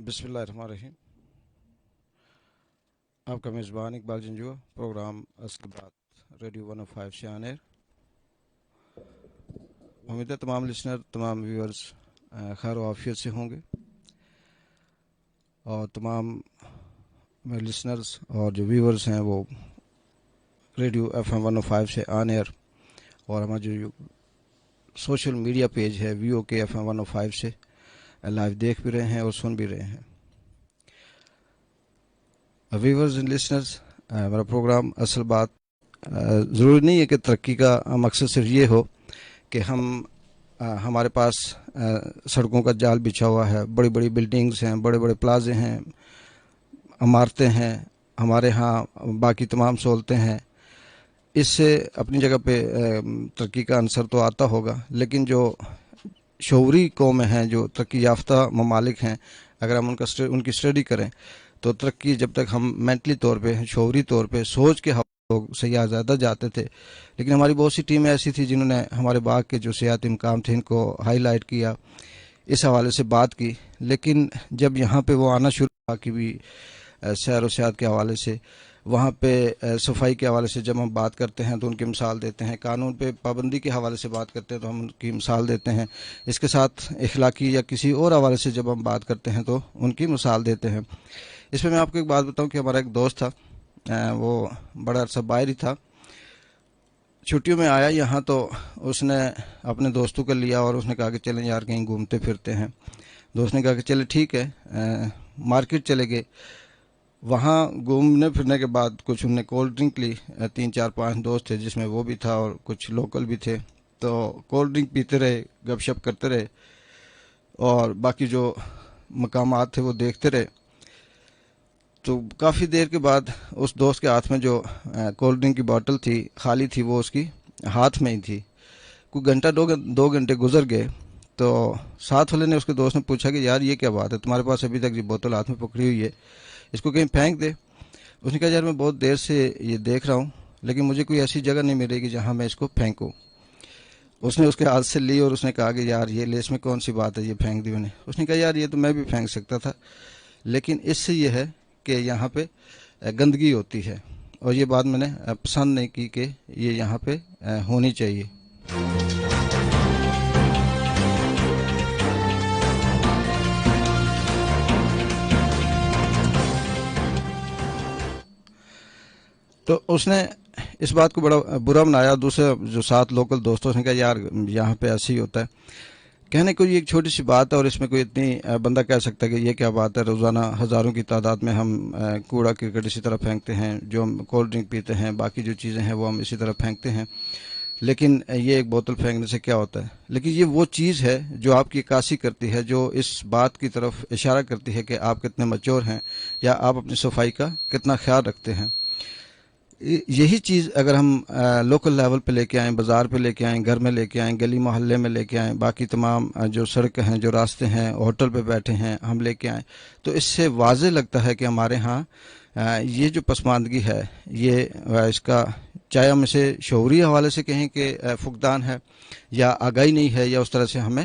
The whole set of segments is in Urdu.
بسم اللہ الرحمن الرحیم. آپ کا میزبان اقبال جنجوا پروگرام اصل بات ریڈیو 105 سے آنے. امید ہے تمام لسنر تمام ویورز خیر و عافیت سے ہوں گے اور تمام میرے لسنرز اور جو ویورز ہیں وہ ریڈیو FM 105 سے آن ایئر اور ہمارا جو سوشل میڈیا پیج ہے VOK FM 105 سے لائیو دیکھ بھی رہے ہیں اور سن بھی رہے ہیں. ویورز اینڈ لسنرز، میرا پروگرام اصل بات ضروری نہیں ہے کہ ترقی کا مقصد صرف یہ ہو کہ ہمارے پاس سڑکوں کا جال بچھا ہوا ہے، بڑی بڑی بلڈنگز ہیں، بڑے بڑے پلازے ہیں، عمارتیں ہیں، ہمارے ہاں باقی تمام سہولتیں ہیں. اس سے اپنی جگہ پہ ترقی کا عنصر تو آتا ہوگا، لیکن جو شعوری قومیں ہیں، جو ترقی یافتہ ممالک ہیں، اگر ہم ان کی اسٹڈی کریں تو ترقی جب تک ہم مینٹلی طور پہ شعوری طور پہ سوچ کے لوگ سیاح زیادہ جاتے تھے، لیکن ہماری بہت سی ٹیمیں ایسی تھی جنہوں نے ہمارے باغ کے جو سیاحتی مقام تھے ان کو ہائی لائٹ کیا، اس حوالے سے بات کی. لیکن جب یہاں پہ وہ آنا شروع ہوا کہ بھی سیر و سیاحت کے حوالے سے، وہاں پہ صفائی کے حوالے سے جب ہم بات کرتے ہیں تو ان کی مثال دیتے ہیں، قانون پہ پابندی کے حوالے سے بات کرتے ہیں تو ہم ان کی مثال دیتے ہیں، اس کے ساتھ اخلاقی یا کسی اور حوالے سے جب ہم بات کرتے ہیں تو ان کی مثال دیتے ہیں. اس میں آپ کو ایک بات بتاؤں کہ ہمارا ایک دوست تھا، وہ بڑا عرصہ باہر ہی تھا، چھٹیوں میں آیا یہاں تو اس نے اپنے دوستوں کو لیا اور اس نے کہا کہ چلیں یار کہیں گھومتے پھرتے ہیں. دوست نے کہا کہ چلے ٹھیک ہے. مارکیٹ چلے گئے. وہاں گھومنے پھرنے کے بعد کچھ انہوں نے کولڈ ڈرنک لی، 3 4 5 دوست تھے جس میں وہ بھی تھا اور کچھ لوکل بھی تھے. تو کولڈ ڈرنک پیتے رہے، گپ شپ کرتے رہے اور باقی جو مقامات تھے وہ دیکھتے رہے. تو کافی دیر کے بعد اس دوست کے ہاتھ میں جو کولڈ ڈرنک کی بوتل تھی خالی تھی، وہ اس کی ہاتھ میں ہی تھی. کوئی گھنٹہ 2 گھنٹے گزر گئے تو ساتھ والے نے اس کے دوست نے پوچھا کہ یار یہ کیا بات ہے، تمہارے پاس ابھی تک یہ بوتل ہاتھ میں پکڑی ہوئی ہے، اس کو کہیں پھینک دے. اس نے کہا یار میں بہت دیر سے یہ دیکھ رہا ہوں لیکن مجھے کوئی ایسی جگہ نہیں ملے گی جہاں میں اس کو پھینکوں. اس نے اس کے ہاتھ سے لی اور اس نے کہا کہ یار یہ لے، اس میں کون سی بات ہے، یہ پھینک دی میں نے. اس نے کہا یار یہ تو میں بھی پھینک سکتا تھا، لیکن اس سے یہ ہے کہ یہاں پہ گندگی ہوتی ہے اور یہ بات میں نے پسند نہیں کی کہ یہ یہاں پہ ہونی چاہیے. تو اس نے اس بات کو بڑا برا بنایا. دوسرے جو 7 لوکل دوستوں نے کہا یار یہاں پہ ایسے ہی ہوتا ہے. کہنے کو یہ ایک چھوٹی سی بات ہے اور اس میں کوئی اتنی بندہ کہہ سکتا ہے کہ یہ کیا بات ہے، روزانہ ہزاروں کی تعداد میں ہم کوڑا کرکٹ اسی طرح پھینکتے ہیں، جو ہم کولڈ ڈرنک پیتے ہیں، باقی جو چیزیں ہیں وہ ہم اسی طرح پھینکتے ہیں، لیکن یہ ایک بوتل پھینکنے سے کیا ہوتا ہے. لیکن یہ وہ چیز ہے جو آپ کی عکاسی کرتی ہے، جو اس بات کی طرف اشارہ کرتی ہے کہ آپ کتنے میچور ہیں یا آپ اپنی صفائی کا کتنا خیال رکھتے ہیں. یہی چیز اگر ہم لوکل لیول پہ لے کے آئیں، بازار پہ لے کے آئیں، گھر میں لے کے آئیں، گلی محلے میں لے کے آئیں، باقی تمام جو سڑک ہیں، جو راستے ہیں، ہوٹل پہ بیٹھے ہیں، ہم لے کے آئیں تو اس سے واضح لگتا ہے کہ ہمارے ہاں یہ جو پسماندگی ہے، یہ اس کا چاہے ہم اسے شعوری حوالے سے کہیں کہ فقدان ہے یا آگاہی نہیں ہے یا اس طرح سے ہمیں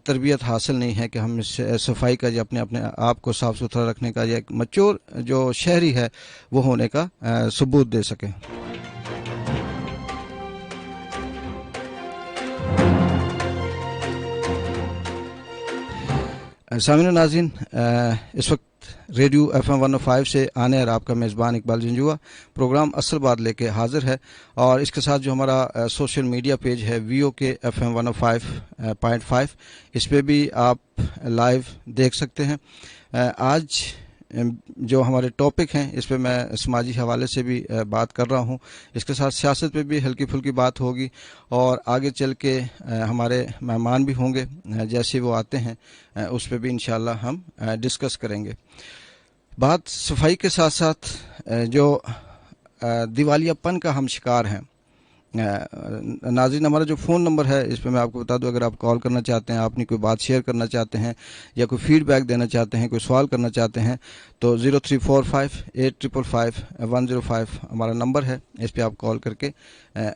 تربیت حاصل نہیں ہے کہ ہم اس صفائی کا یا اپنے آپ کو صاف ستھرا رکھنے کا یا ایک مچور جو شہری ہے وہ ہونے کا ثبوت دے سکیں. سامعین و ناظرین، اس وقت ریڈیو FM 105 سے آنے اور آپ کا میزبان اقبال جنجوا پروگرام اصل بات لے کے حاضر ہے، اور اس کے ساتھ جو ہمارا سوشل میڈیا پیج ہے VOK FM 105.5، اس پہ بھی آپ لائیو دیکھ سکتے ہیں. آج جو ہمارے ٹاپک ہیں اس پہ میں سماجی حوالے سے بھی بات کر رہا ہوں، اس کے ساتھ سیاست پہ بھی ہلکی پھلکی بات ہوگی اور آگے چل کے ہمارے مہمان بھی ہوں گے، جیسے وہ آتے ہیں اس پہ بھی انشاءاللہ ہم ڈسکس کریں گے. بات صفائی کے ساتھ ساتھ جو دیوالیہ پن کا ہم شکار ہیں. ناظرین، ہمارا جو فون نمبر ہے اس پہ میں آپ کو بتا دوں، اگر آپ کال کرنا چاہتے ہیں، آپ اپنی کوئی بات شیئر کرنا چاہتے ہیں یا کوئی فیڈ بیک دینا چاہتے ہیں، کوئی سوال کرنا چاہتے ہیں تو 0345855105 ہمارا نمبر ہے. اس پہ آپ کال کر کے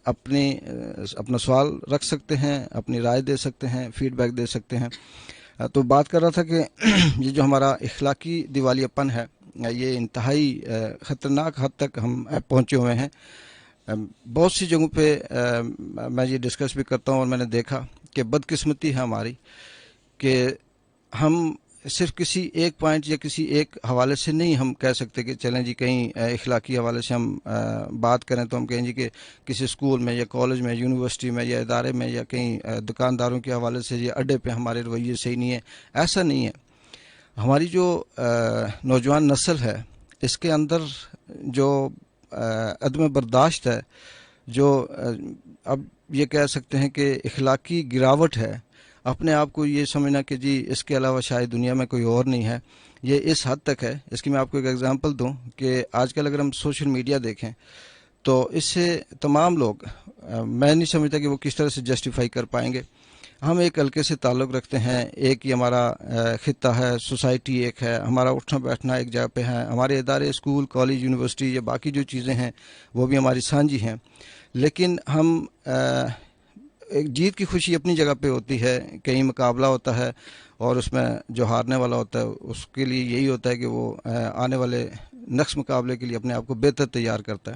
اپنا سوال رکھ سکتے ہیں، اپنی رائے دے سکتے ہیں، فیڈ بیک دے سکتے ہیں. تو بات کر رہا تھا کہ یہ جو ہمارا اخلاقی دیوالیاپن ہے یہ انتہائی خطرناک حد تک ہم پہنچے ہوئے ہیں. بہت سی جگہوں پہ میں یہ ڈسکس بھی کرتا ہوں اور میں نے دیکھا کہ بدقسمتی ہے ہماری کہ ہم صرف کسی ایک پوائنٹ یا کسی ایک حوالے سے نہیں ہم کہہ سکتے کہ چلیں جی کہیں اخلاقی حوالے سے ہم بات کریں تو ہم کہیں جی کہ کسی اسکول میں یا کالج میں یونیورسٹی میں یا ادارے میں یا کہیں دکانداروں کے حوالے سے یا اڈے پہ ہمارے رویے صحیح نہیں ہے. ایسا نہیں ہے. ہماری جو نوجوان نسل ہے اس کے اندر جو عدم برداشت ہے، جو اب یہ کہہ سکتے ہیں کہ اخلاقی گراوٹ ہے، اپنے آپ کو یہ سمجھنا کہ جی اس کے علاوہ شاید دنیا میں کوئی اور نہیں ہے، یہ اس حد تک ہے. اس کی میں آپ کو ایک ایگزامپل دوں کہ آج کل اگر ہم سوشل میڈیا دیکھیں تو اس سے تمام لوگ میں نہیں سمجھتا کہ وہ کس طرح سے جسٹیفائی کر پائیں گے. ہم ایک حلقے سے تعلق رکھتے ہیں، ایک ہی ہمارا خطہ ہے، سوسائٹی ایک ہے، ہمارا اٹھنا بیٹھنا ایک جگہ پہ ہے، ہمارے ادارے اسکول کالج یونیورسٹی یا باقی جو چیزیں ہیں وہ بھی ہماری سانجھی ہیں. لیکن ہم ایک جیت کی خوشی اپنی جگہ پہ ہوتی ہے، کہیں مقابلہ ہوتا ہے اور اس میں جو ہارنے والا ہوتا ہے اس کے لیے یہی ہوتا ہے کہ وہ آنے والے نیکسٹ مقابلے کے لیے اپنے آپ کو بہتر تیار کرتا ہے.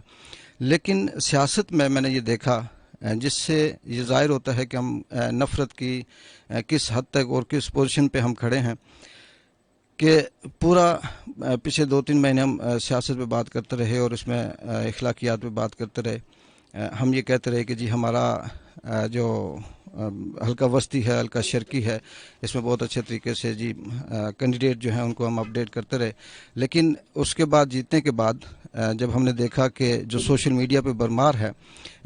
لیکن سیاست میں نے یہ دیکھا جس سے یہ ظاہر ہوتا ہے کہ ہم نفرت کی کس حد تک اور کس پوزیشن پہ ہم کھڑے ہیں کہ پورا پچھلے 2-3 مہینے ہم سیاست پہ بات کرتے رہے اور اس میں اخلاقیات پہ بات کرتے رہے. ہم یہ کہتے رہے کہ جی ہمارا جو حلقہ وسطی ہے، حلقہ شرقی ہے، اس میں بہت اچھے طریقے سے جی کینڈیڈیٹ جو ہیں ان کو ہم اپڈیٹ کرتے رہے. لیکن اس کے بعد جیتنے کے بعد جب ہم نے دیکھا کہ جو سوشل میڈیا پہ برمار ہے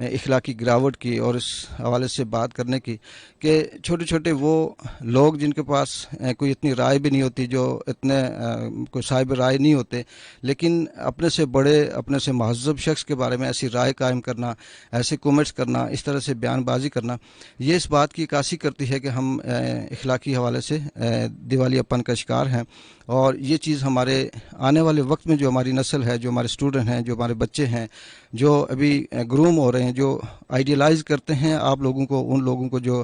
اخلاقی گراوٹ کی اور اس حوالے سے بات کرنے کی کہ چھوٹے چھوٹے وہ لوگ جن کے پاس کوئی اتنی رائے بھی نہیں ہوتی، جو اتنے کوئی صاحب رائے نہیں ہوتے، لیکن اپنے سے بڑے اپنے سے مہذب شخص کے بارے میں ایسی رائے قائم کرنا، ایسے کومنٹس کرنا، اس طرح سے بیان بازی کرنا، یہ اس بات کی عکاسی کرتی ہے کہ ہم اخلاقی حوالے سے دیوالیاپن کا شکار ہیں. اور یہ چیز ہمارے آنے والے وقت میں جو ہماری نسل ہے، جو ہمارے اسٹوڈنٹ ہیں، جو ہمارے بچے ہیں، جو ابھی گروم ہو رہے ہیں، جو آئیڈیلائز کرتے ہیں آپ لوگوں کو، ان لوگوں کو جو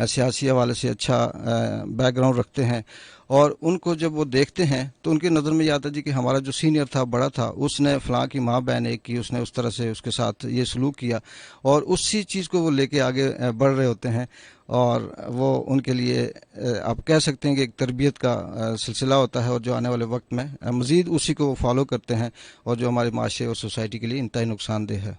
سیاسی حوالے سے اچھا بیک گراؤنڈ رکھتے ہیں، اور ان کو جب وہ دیکھتے ہیں تو ان کے نظر میں یہ آتا ہے جی کہ ہمارا جو سینئر تھا، بڑا تھا، اس نے فلاں کی ماں بہن ایک کی، اس نے اس طرح سے اس کے ساتھ یہ سلوک کیا، اور اسی چیز کو وہ لے کے آگے بڑھ رہے ہوتے ہیں. اور وہ ان کے لیے آپ کہہ سکتے ہیں کہ ایک تربیت کا سلسلہ ہوتا ہے، اور جو آنے والے وقت میں مزید اسی کو فالو کرتے ہیں، اور جو ہمارے معاشرے اور سوسائٹی کے لیے انتہائی نقصان دہ ہے.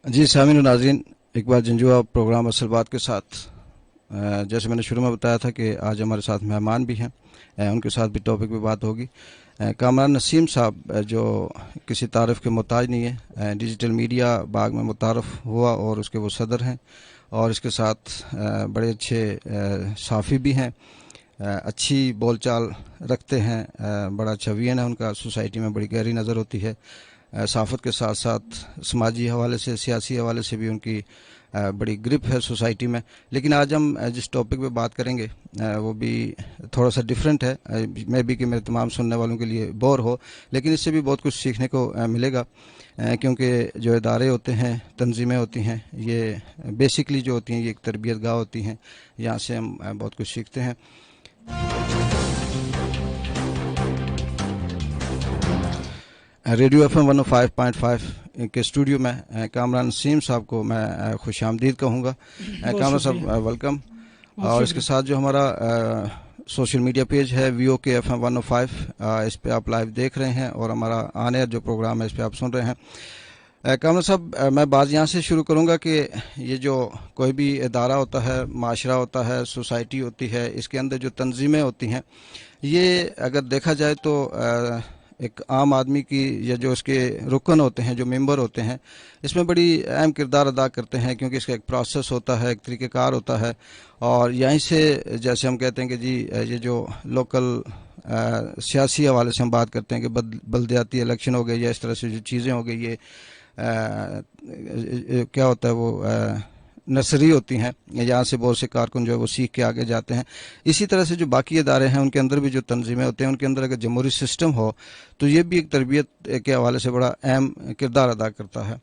جی سامعین و ناظرین، اقبال جنجوعہ پروگرام اصل بات کے ساتھ جیسے میں نے شروع میں بتایا تھا کہ آج ہمارے ساتھ مہمان بھی ہیں، ان کے ساتھ بھی ٹاپک پہ بات ہوگی. کامران نسیم صاحب جو کسی تعارف کے محتاج نہیں ہے، ڈیجیٹل میڈیا باغ میں متعارف ہوا اور اس کے وہ صدر ہیں، اور اس کے ساتھ بڑے اچھے صحافی بھی ہیں، اچھی بول چال رکھتے ہیں، بڑا اچھا ویژن ہے ان کا، سوسائٹی میں بڑی گہری نظر ہوتی ہے. صحافت کے ساتھ ساتھ سماجی حوالے سے، سیاسی حوالے سے بھی ان کی بڑی گرپ ہے سوسائٹی میں. لیکن آج ہم جس ٹاپک پہ بات کریں گے وہ بھی تھوڑا سا ڈیفرنٹ ہے، میں بھی کہ میرے تمام سننے والوں کے لیے بور ہو، لیکن اس سے بھی بہت کچھ سیکھنے کو ملے گا، کیونکہ جو ادارے ہوتے ہیں، تنظیمیں ہوتی ہیں، یہ بیسکلی جو ہوتی ہیں یہ ایک تربیت گاہ ہوتی ہیں، یہاں سے ہم بہت کچھ سیکھتے ہیں. ریڈیو ایف ایم 105.5 کے اسٹوڈیو میں کامران نسیم صاحب کو میں خوش آمدید کہوں گا. کامران صاحب ویلکم. اور اس کے ساتھ جو ہمارا سوشل میڈیا پیج ہے VOKFM 105، اس پہ آپ لائیو دیکھ رہے ہیں، اور ہمارا آن ایئر جو پروگرام ہے اس پہ آپ سن رہے ہیں. کامران صاحب میں بات یہاں سے شروع کروں گا کہ یہ جو کوئی بھی ادارہ ہوتا ہے، معاشرہ ہوتا ہے، سوسائٹی ہوتی ہے، اس کے اندر جو تنظیمیں ہوتی ہیں، یہ اگر دیکھا جائے تو ایک عام آدمی کی یا جو اس کے رکن ہوتے ہیں، جو ممبر ہوتے ہیں، اس میں بڑی اہم کردار ادا کرتے ہیں، کیونکہ اس کا ایک پروسیس ہوتا ہے، ایک طریقہ کار ہوتا ہے، اور یہیں سے جیسے ہم کہتے ہیں کہ جی یہ جو لوکل سیاسی حوالے سے ہم بات کرتے ہیں کہ بلدیاتی الیکشن ہو گئے یا اس طرح سے جو چیزیں ہو گئی، یہ کیا ہوتا ہے وہ نرسری ہوتی ہیں، یہاں سے بہت سے کارکن جو ہے وہ سیکھ کے آگے جاتے ہیں. اسی طرح سے جو باقی ادارے ہیں ان کے اندر بھی جو تنظیمیں ہوتے ہیں، ان کے اندر اگر جمہوری سسٹم ہو تو یہ بھی ایک تربیت کے حوالے سے بڑا اہم کردار ادا کرتا ہے.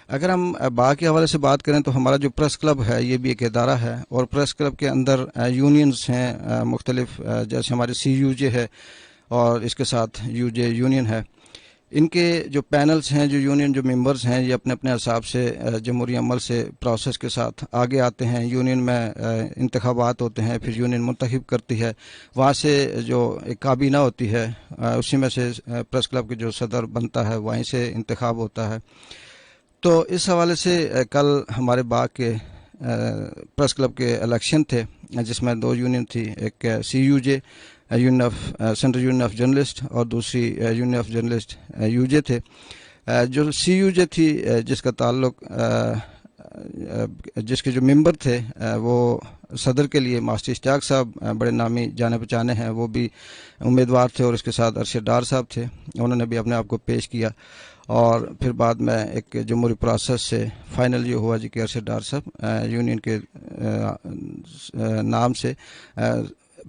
اگر ہم با کے حوالے سے بات کریں تو ہمارا جو پریس کلب ہے یہ بھی ایک ادارہ ہے، اور پریس کلب کے اندر یونینز ہیں مختلف، جیسے ہمارے سی یو جے ہے اور اس کے ساتھ یو جے یونین ہے. ان کے جو پینلز ہیں، جو یونین جو ممبرز ہیں، یہ اپنے اپنے حساب سے جمہوری عمل سے پروسیس کے ساتھ آگے آتے ہیں. یونین میں انتخابات ہوتے ہیں، پھر یونین منتخب کرتی ہے، وہاں سے جو ایک کابینہ ہوتی ہے اسی میں سے پریس کلب کے جو صدر بنتا ہے وہیں سے انتخاب ہوتا ہے. تو اس حوالے سے کل ہمارے باغ کے پریس کلب کے الیکشن تھے، جس میں 2 یونین تھی، ایک C U J union of central union of journalist اور دوسری union of journalist U J تھے. جو سی یو جے تھی جس کا تعلق جس کے جو ممبر تھے وہ صدر کے لیے ماسٹر اشتیاق صاحب بڑے نامی جانے پہچانے ہیں، وہ بھی امیدوار تھے، اور اس کے ساتھ ارشد ڈار صاحب تھے، انہوں نے بھی اپنے آپ کو پیش کیا. اور پھر بعد میں ایک جمہوری پروسیس سے فائنل یہ ہوا جی کہ ارشد ڈار صاحب یونین کے نام سے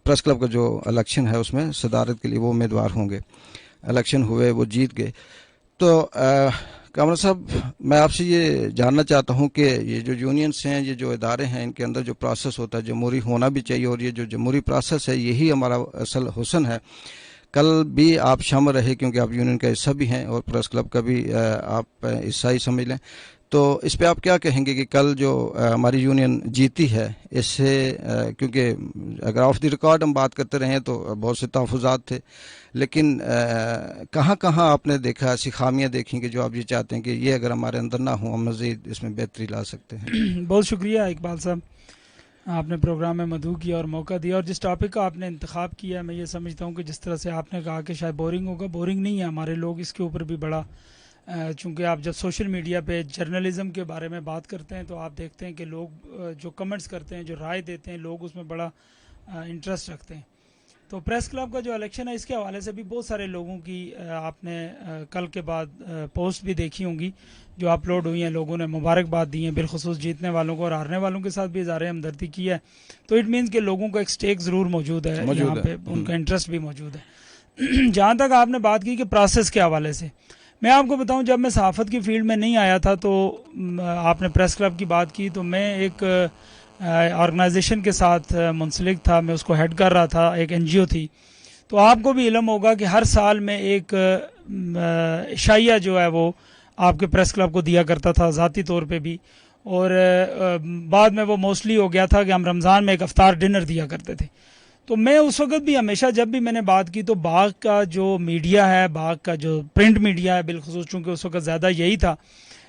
پریس کلب کا جو الیکشن ہے اس میں صدارت کے لیے وہ امیدوار ہوں گے. الیکشن ہوئے، وہ جیت گئے. تو کامران صاحب میں آپ سے یہ جاننا چاہتا ہوں کہ یہ جو یونینس ہیں، یہ جو ادارے ہیں، ان کے اندر جو پروسیس ہوتا ہے جمہوری ہونا بھی چاہیے، اور یہ جو جمہوری پروسیس ہے یہی ہمارا اصل حسن ہے. کل بھی آپ شامل رہے کیونکہ آپ یونین کا حصہ بھی ہیں اور پریس کلب کا بھی آپ حصہ ہی سمجھ لیں. تو اس پہ آپ کیا کہیں گے کہ کل جو ہماری یونین جیتی ہے، اس سے کیونکہ اگر آف دی ریکارڈ ہم بات کرتے رہے تو بہت سے تحفظات تھے، لیکن کہاں کہاں آپ نے دیکھا ایسی خامیاں دیکھیں کہ جو آپ یہ چاہتے ہیں کہ یہ اگر ہمارے اندر نہ ہوں ہم مزید اس میں بہتری لا سکتے ہیں؟ بہت شکریہ اقبال صاحب، آپ نے پروگرام میں مدعو کیا اور موقع دیا، اور جس ٹاپک کا آپ نے انتخاب کیا ہے میں یہ سمجھتا ہوں کہ جس طرح سے آپ نے کہا کہ شاید بورنگ ہوگا، بورنگ نہیں ہے. ہمارے لوگ اس کے اوپر بھی بڑا چونکہ آپ جب سوشل میڈیا پہ جرنلزم کے بارے میں بات کرتے ہیں تو آپ دیکھتے ہیں کہ لوگ جو کمنٹس کرتے ہیں، جو رائے دیتے ہیں، لوگ اس میں بڑا انٹرسٹ رکھتے ہیں. تو پریس کلب کا جو الیکشن ہے اس کے حوالے سے بھی بہت سارے لوگوں کی آپ نے کل کے بعد پوسٹ بھی دیکھی ہوں گی جو اپلوڈ ہوئی ہیں، لوگوں نے مبارکباد دی ہیں، بالخصوص جیتنے والوں کو، اور ہارنے والوں کے ساتھ بھی اظہار ہمدردی کی ہے. تو اٹ مینس کہ لوگوں کا ایک سٹیک ضرور موجود ہے یہاں پہ، ان کا انٹرسٹ بھی موجود ہے. جہاں تک آپ نے بات کی کہ پروسیس کے حوالے سے، میں آپ کو بتاؤں جب میں صحافت کی فیلڈ میں نہیں آیا تھا تو آپ نے پریس کلب کی بات کی تو میں ایک آرگنائزیشن کے ساتھ منسلک تھا، میں اس کو ہیڈ کر رہا تھا، ایک این جی او تھی. تو آپ کو بھی علم ہوگا کہ ہر سال میں ایک عشائیہ جو ہے وہ آپ کے پریس کلب کو دیا کرتا تھا ذاتی طور پہ بھی، اور بعد میں وہ موسٹلی ہو گیا تھا کہ ہم رمضان میں ایک افطار ڈنر دیا کرتے تھے. تو میں اس وقت بھی ہمیشہ جب بھی میں نے بات کی تو باغ کا جو میڈیا ہے، باغ کا جو پرنٹ میڈیا ہے بالخصوص، چونکہ اس وقت زیادہ یہی تھا،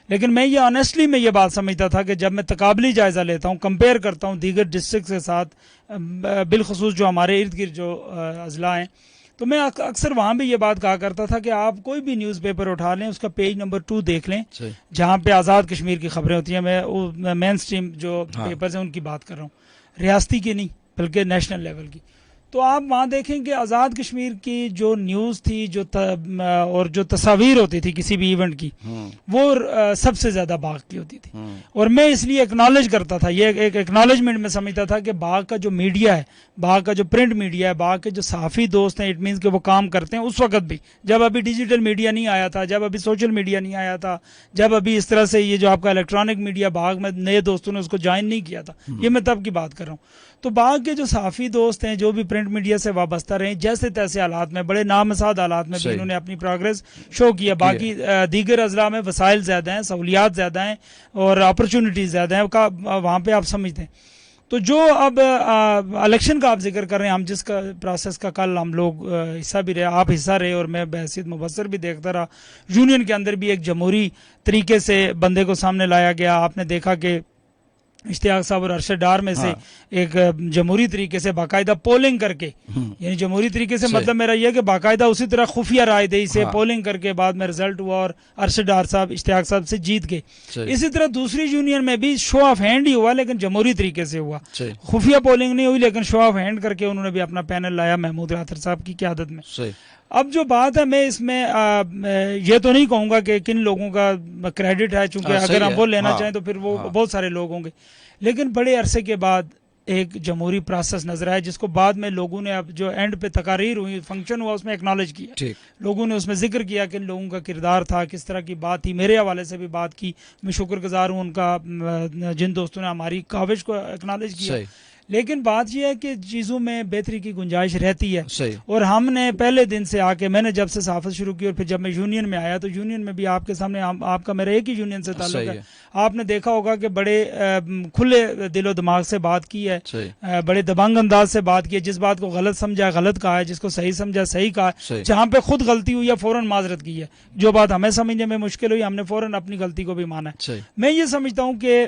لیکن میں یہ آنیسٹلی میں یہ بات سمجھتا تھا کہ جب میں تقابلی جائزہ لیتا ہوں، کمپیئر کرتا ہوں دیگر ڈسٹرکٹ کے ساتھ، بالخصوص جو ہمارے ارد گرد جو اضلاع ہیں، تو میں اکثر وہاں بھی یہ بات کہا کرتا تھا کہ آپ کوئی بھی نیوز پیپر اٹھا لیں، اس کا پیج نمبر 2 دیکھ لیں جہاں پہ آزاد کشمیر کی خبریں ہوتی ہیں. میں مین سٹریم جو پیپرز ہیں ان کی بات کر رہا ہوں، ریاستی کی نہیں بلکہ نیشنل لیول کی. تو آپ وہاں دیکھیں کہ آزاد کشمیر کی جو نیوز تھی اور جو تصاویر ہوتی تھی کسی بھی ایونٹ کی، وہ سب سے زیادہ باغ کی ہوتی تھی. اور میں اس لیے ایکنالج کرتا تھا، یہ ایک ایکنالجمنٹ میں سمجھتا تھا کہ باغ کا جو میڈیا ہے، باغ کا جو پرنٹ میڈیا ہے، باغ کے جو صحافی دوست ہیں، اٹ مینس کہ وہ کام کرتے ہیں اس وقت بھی جب ابھی ڈیجیٹل میڈیا نہیں آیا تھا، جب ابھی سوشل میڈیا نہیں آیا تھا، جب ابھی اس طرح سے یہ جو آپ کا الیکٹرانک میڈیا باغ میں نئے دوستوں نے اس کو جوائن نہیں کیا تھا، یہ میں تب کی بات کر رہا ہوں. تو باغ کے جو صحافی دوست ہیں جو بھی پرنٹ میڈیا سے وابستہ رہے، جیسے تیسے حالات میں، بڑے نامساعد حالات میں بھی انہوں نے اپنی پروگرس شو کیا. باقی دیگر اضلاع میں وسائل زیادہ ہیں، سہولیات زیادہ ہیں اور اپرچونٹیز زیادہ ہیں، وہاں پہ آپ سمجھتے ہیں. تو جو اب الیکشن کا آپ ذکر کر رہے ہیں، ہم جس کا پروسیس کا کل ہم لوگ حصہ بھی رہے، آپ حصہ رہے اور میں بحیثیت مبصر بھی دیکھتا رہا، یونین کے اندر بھی ایک جمہوری طریقے سے بندے کو سامنے لایا گیا. آپ نے دیکھا کہ اشتیاق صاحب اور ارشد ڈار میں سے ایک جمہوری طریقے سے باقاعدہ پولنگ کر کے، یعنی جمہوری طریقے سے مطلب میرا یہ کہ باقاعدہ اسی طرح خفیہ رائے دہی سے پولنگ کر کے بعد میں رزلٹ ہوا اور ارشد ڈار صاحب اشتیاق صاحب سے جیت گئے. اسی طرح دوسری یونین میں بھی شو آف ہینڈ ہی ہوا، لیکن جمہوری طریقے سے ہوا، خفیہ پولنگ نہیں ہوئی، لیکن شو آف ہینڈ کر کے انہوں نے بھی اپنا پینل لایا محمود راتر صاحب کی قیادت میں. اب جو بات ہے، میں اس میں یہ تو نہیں کہوں گا کہ کن لوگوں کا کریڈٹ ہے، چونکہ اگر ہم وہ لینا چاہیں تو پھر وہ بہت سارے لوگ ہوں گے، لیکن بڑے عرصے کے بعد ایک جمہوری پروسیس نظر آیا جس کو بعد میں لوگوں نے اب جو اینڈ پہ تقاریر ہوئی، فنکشن ہوا، اس میں ایکنالج کیا، لوگوں نے اس میں ذکر کیا کہ لوگوں کا کردار تھا، کس طرح کی بات تھی. میرے حوالے سے بھی بات کی، میں شکر گزار ہوں ان کا، جن دوستوں نے ہماری کاوش کو ایکنالج کیا. لیکن بات یہ ہے کہ چیزوں میں بہتری کی گنجائش رہتی ہے، اور ہم نے پہلے دن سے آ کے، میں نے جب سے صحافت شروع کی اور پھر جب میں یونین میں آیا تو یونین میں بھی آپ کے سامنے، آپ کا میرا ایک ہی یونین سے تعلق ہے، آپ نے دیکھا ہوگا کہ بڑے کھلے دل و دماغ سے بات کی ہے، بڑے دبنگ انداز سے بات کی ہے، جس بات کو غلط سمجھا غلط کہا ہے، جس کو صحیح سمجھا صحیح کہا ہے، جہاں پہ خود غلطی ہوئی ہے فوراً معذرت کی ہے، جو بات ہمیں سمجھنے میں مشکل ہوئی ہم نے فوراً اپنی غلطی کو بھی مانا ہے. میں یہ سمجھتا ہوں کہ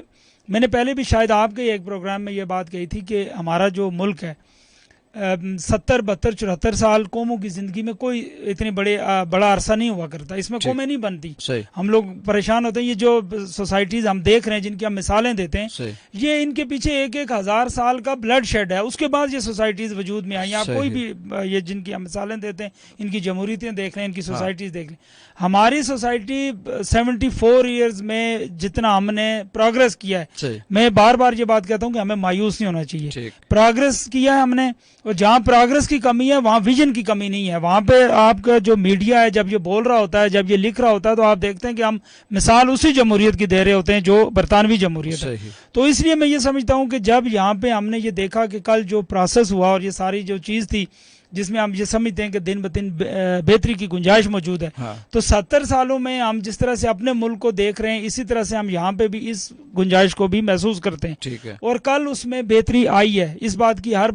میں نے پہلے بھی شاید آپ کے ایک پروگرام میں یہ بات کہی تھی کہ ہمارا جو ملک ہے 70 72 74 سال قوموں کی زندگی میں کوئی اتنی بڑا عرصہ نہیں ہوا کرتا، اس میں قومیں نہیں بنتی. ہم لوگ پریشان ہوتے ہیں. یہ جو سوسائٹیز ہم دیکھ رہے ہیں جن کی ہم مثالیں دیتے ہیں، یہ ان کے پیچھے 1,000 سال کا بلڈ شیڈ ہے، اس کے بعد یہ سوسائٹیز وجود میں آئی ہیں. آپ کوئی بھی یہ جن کی ہم مثالیں دیتے ہیں، ان کی جمہوریتیں دیکھ رہے ہیں، ان کی سوسائٹیز دیکھ رہے ہیں. ہماری سوسائٹی 74 ایئرز میں جتنا ہم نے پروگریس کیا ہے، میں بار بار یہ بات کہتا ہوں کہ ہمیں مایوس نہیں ہونا چاہیے. پروگریس کیا ہے ہم نے، اور جہاں پروگریس کی کمی ہے وہاں ویژن کی کمی نہیں ہے. وہاں پہ آپ کا جو میڈیا ہے جب یہ بول رہا ہوتا ہے، جب یہ لکھ رہا ہوتا ہے، تو آپ دیکھتے ہیں کہ ہم مثال اسی جمہوریت کی دے رہے ہوتے ہیں جو برطانوی جمہوریت ہے. تو اس لیے میں یہ سمجھتا ہوں کہ جب یہاں پہ ہم نے یہ دیکھا کہ کل جو پروسیس ہوا اور یہ ساری جو چیز تھی جس میں ہم یہ سمجھتے ہیں کہ دن بدن بہتری کی گنجائش موجود ہے، تو 70 سالوں میں ہم جس طرح سے اپنے ملک کو دیکھ رہے ہیں، اسی طرح سے ہم یہاں پہ بھی اس گنجائش کو بھی محسوس کرتے ہیں. اور کل اس میں بہتری آئی ہے، اس بات کی ہر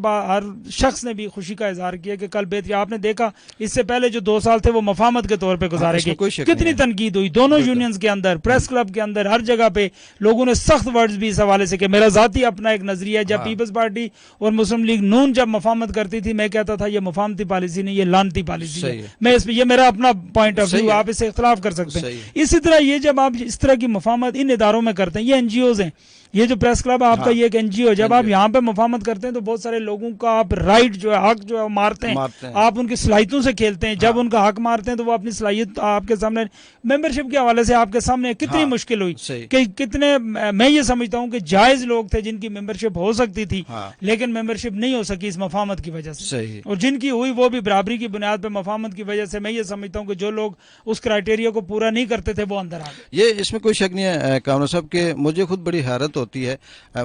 شخص نے بھی خوشی کا اظہار کیا کہ کل بہتری. آپ نے دیکھا اس سے پہلے جو 2 سال تھے وہ مفاہمت کے طور پہ گزارے گئے، کتنی تنقید ہوئی دونوں یونینز کے اندر، پریس کلب کے اندر، ہر جگہ پہ لوگوں نے سخت ورڈز بھی اس حوالے سے کہ میرا ذاتی اپنا ایک نظریہ ہے. جب پیپلز پارٹی اور مسلم لیگ نون جب مفاہمت کرتی تھی، میں کہتا تھا یہ مفاہمتی پالیسی نہیں، یہ لانتی پالیسی ہے. میں اس پہ، یہ میرا اپنا پوائنٹ آف ویو، آپ اس سے اختلاف کر سکتے ہیں. اسی طرح یہ جب آپ اس طرح کی مفاہمت ان اداروں میں کرتے ہیں، یہ NGOs ہیں، یہ جو پریس کلب آپ کا یہ ایک NGO، جب آپ یہاں پہ مفاہمت کرتے ہیں تو بہت سارے لوگوں کا آپ رائٹ جو ہے، حق جو ہے مارتے ہیں، آپ ان کی صلاحیتوں سے کھیلتے ہیں. جب ان کا حق مارتے ہیں تو وہ اپنی صلاحیت آپ کے سامنے، ممبرشپ کے حوالے سے آپ کے سامنے کتنی مشکل ہوئی کہ کتنے، میں یہ سمجھتا ہوں کہ جائز لوگ تھے جن کی ممبرشپ ہو سکتی تھی، لیکن ممبرشپ نہیں ہو سکی اس مفاہمت کی وجہ سے، اور جن کی ہوئی وہ بھی برابری کی بنیاد پہ مفاہمت کی وجہ سے. میں یہ سمجھتا ہوں کہ جو لوگ اس کرائٹیریا کو پورا نہیں کرتے تھے وہ اندر آ گئے. یہ اس میں کوئی شک نہیں ہے کامران صاحب کہ مجھے خود بڑی حیرت ہوتی ہے.